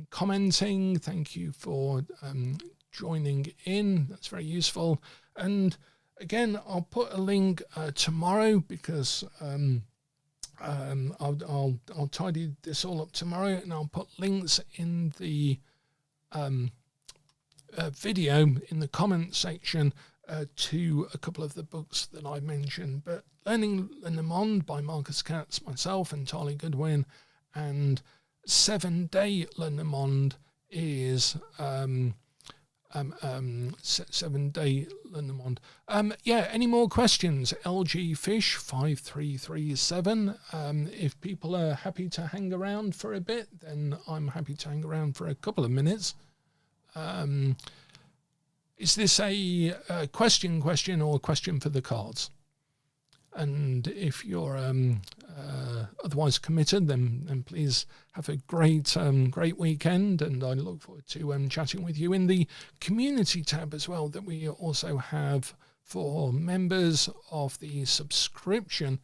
commenting. Thank you for joining in. That's very useful. And Again, I'll put a link tomorrow because I'll tidy this all up tomorrow, and I'll put links in the video in the comment section to a couple of the books that I mentioned. But Learning Lenormand by Marcus Katz, myself, and Charlie Goodwin, and 7-Day Lenormand is 7-Day Lenormand. Any more questions? LG Fish 5337. If people are happy to hang around for a bit, then I'm happy to hang around for a couple of minutes. Is this a question or a question for the cards? And if you're otherwise committed, then please have a great weekend, and I look forward to chatting with you in the community tab as well, that we also have for members of the subscription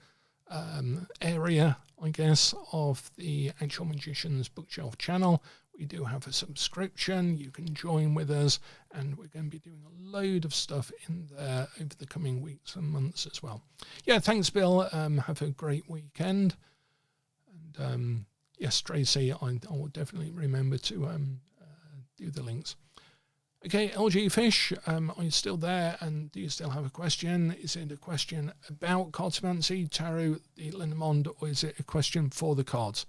area, I guess, of the Actual Magicians Bookshelf channel. We do have a subscription. You can join with us, and we're going to be doing a load of stuff in there over the coming weeks and months as well. Yeah, thanks, Bill. Have a great weekend. And yes, Tracy, I will definitely remember to do the links. Okay, LG Fish, are you still there? And do you still have a question? Is it a question about cartomancy, tarot, the Lenormand, or is it a question for the cards?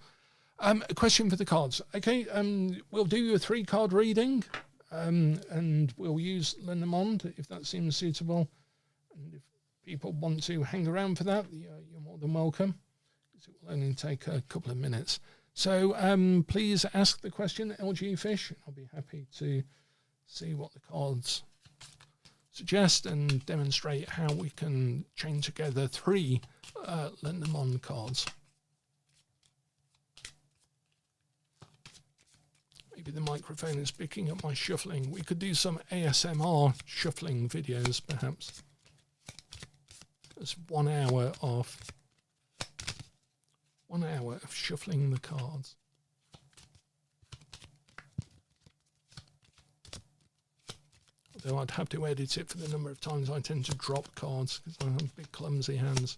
A question for the cards. Okay, we'll do a 3-card reading, and we'll use Lenormand if that seems suitable. And if people want to hang around for that, you're more than welcome, because it will only take a couple of minutes. So please ask the question, LG Fish. I'll be happy to see what the cards suggest and demonstrate how we can chain together 3 Lenormand cards. Maybe the microphone is picking up my shuffling. We could do some ASMR shuffling videos, perhaps. It's 1 hour of shuffling the cards. Although I'd have to edit it for the number of times I tend to drop cards, because I have big clumsy hands.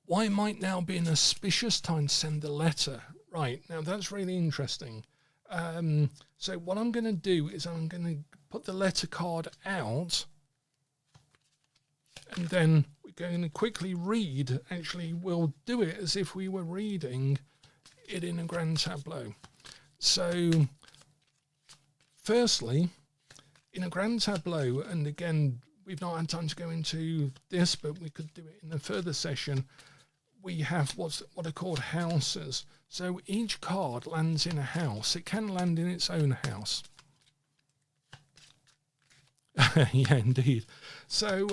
Why might now be an auspicious time to send the letter? Right, now that's really interesting. So what I'm going to do is I'm going to put the letter card out, and then we're going to quickly read. Actually, we'll do it as if we were reading it in a grand tableau. So firstly, in a grand tableau, and again, we've not had time to go into this, but we could do it in a further session. We have what are called houses. So each card lands in a house. It can land in its own house. Yeah, indeed. So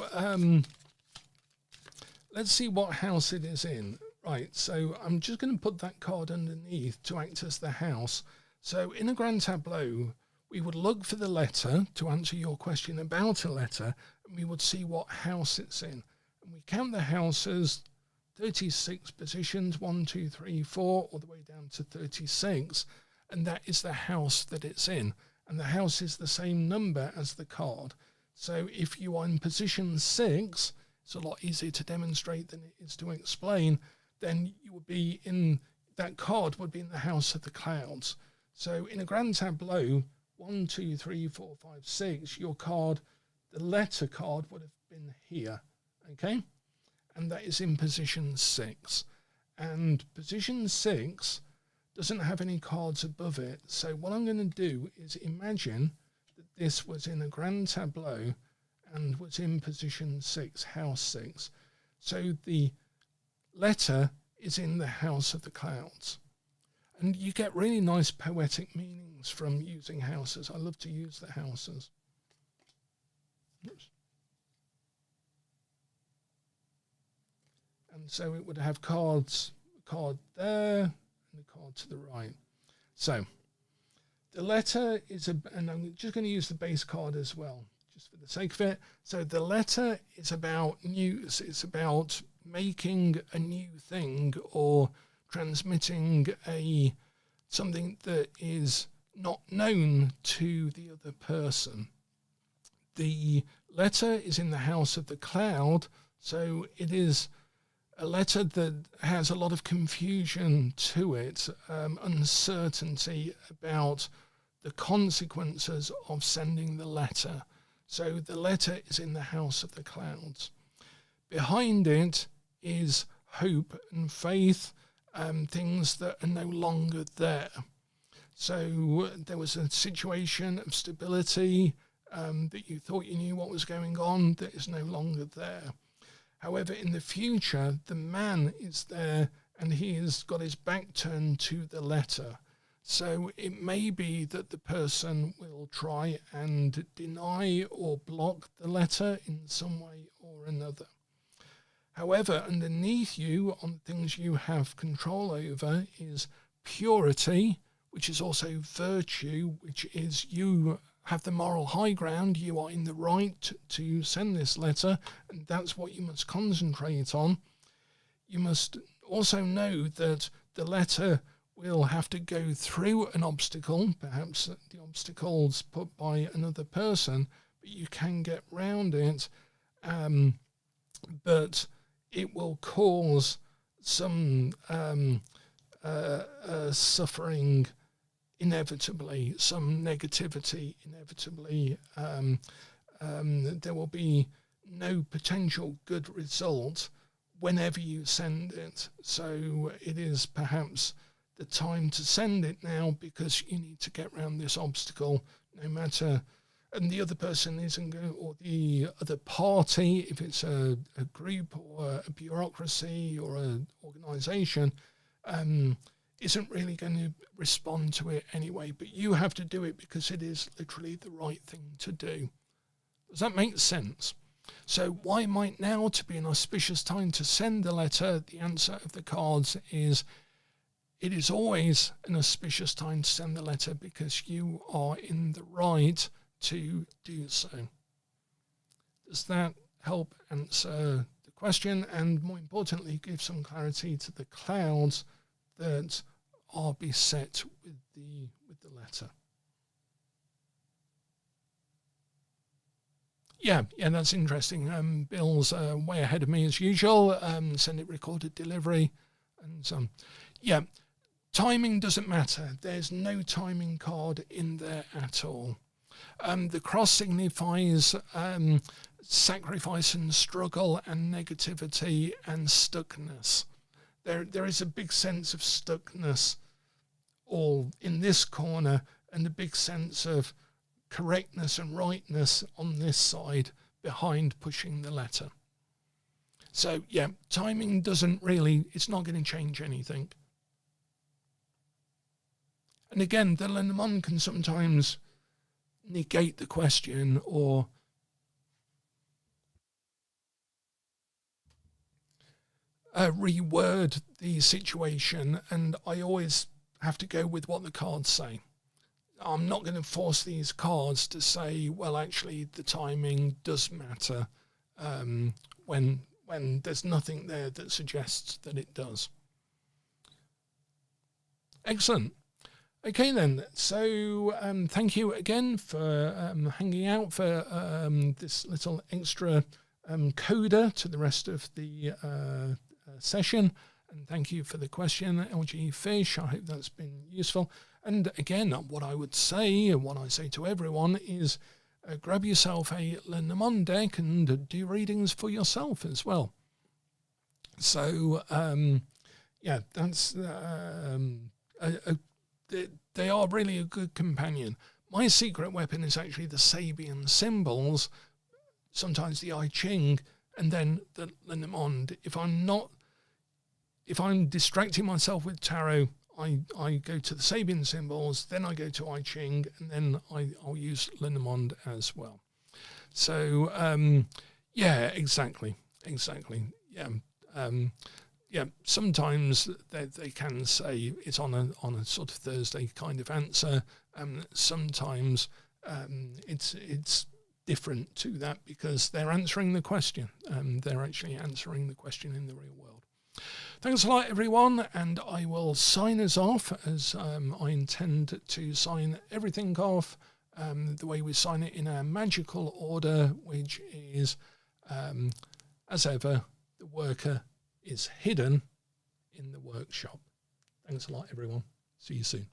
let's see what house it is in. Right, so I'm just going to put that card underneath to act as the house. So in a grand tableau, we would look for the letter to answer your question about a letter, and we would see what house it's in. And we count the houses, 36 positions, 1, 2, 3, 4, all the way down to 36, and that is the house that it's in. And the house is the same number as the card. So if you are in position 6, it's a lot easier to demonstrate than it is to explain, then you would be in, that card would be in the house of the clouds. So in a grand tableau, 1, 2, 3, 4, 5, 6, your card, the letter card would have been here, okay? And that is in position 6. And position 6 doesn't have any cards above it. So what I'm going to do is imagine that this was in a grand tableau and was in position 6, house 6. So the letter is in the house of the clouds. And you get really nice poetic meanings from using houses. I love to use the houses. Oops. And so it would have cards, a card there, and a card to the right. So the letter is, and I'm just going to use the base card as well, just for the sake of it. So the letter is about news. It's about making a new thing or transmitting something that is not known to the other person. the letter is in the house of the cloud, so it is a letter that has a lot of confusion to it, uncertainty about the consequences of sending the letter. So the letter is in the house of the clouds. Behind it is hope and faith, things that are no longer there. So there was a situation of stability, that you thought you knew what was going on, that is no longer there. However, in the future, the man is there and he has got his back turned to the letter. So it may be that the person will try and deny or block the letter in some way or another. However, underneath you, on things you have control over, is purity, which is also virtue, which is you have the moral high ground, you are in the right to send this letter, and that's what you must concentrate on. You must also know that the letter will have to go through an obstacle, perhaps the obstacle's put by another person, but you can get round it, but it will cause some suffering inevitably, some negativity inevitably. There will be no potential good result whenever you send it. So it is perhaps the time to send it now, because you need to get around this obstacle, no matter, and the other person isn't going, or the other party, if it's a group or a bureaucracy or an organisation, isn't really going to respond to it anyway, but you have to do it because it is literally the right thing to do. Does that make sense? So why might now to be an auspicious time to send the letter? The answer of the cards is it is always an auspicious time to send the letter because you are in the right to do so. Does that help answer the question, and more importantly give some clarity to the clouds that are beset with the letter? Yeah, that's interesting. Bill's way ahead of me as usual. Send it recorded delivery, and yeah, timing doesn't matter. There's no timing card in there at all. The cross signifies sacrifice and struggle and negativity and stuckness. There is a big sense of stuckness all in this corner, and a big sense of correctness and rightness on this side behind pushing the letter. So yeah, timing doesn't really, it's not going to change anything. And again, the Lenormand can sometimes negate the question or reword the situation, and I always have to go with what the cards say. I'm not going to force these cards to say, well, actually the timing does matter, when there's nothing there that suggests that it does. Excellent. Okay then, so thank you again for hanging out for this little extra coda to the rest of the session, and thank you for the question, LG Fish. I hope that's been useful. And again, what I would say, and what I say to everyone, is grab yourself a Lenormand deck and do readings for yourself as well. So yeah, that's they are really a good companion. My secret weapon is actually the Sabian symbols, sometimes the I Ching, and then the Lenormand. If I'm distracting myself with tarot, I go to the Sabian symbols, then I go to I Ching, and then I'll use Lenormand as well. So yeah, exactly. Yeah, sometimes they can say it's on a sort of Thursday kind of answer. Sometimes it's different to that because they're answering the question. They're actually answering the question in the real world. Thanks a lot, everyone, and I will sign us off, as I intend to sign everything off the way we sign it in a magical order, which is, as ever, the worker is hidden in the workshop. Thanks a lot, everyone. See you soon.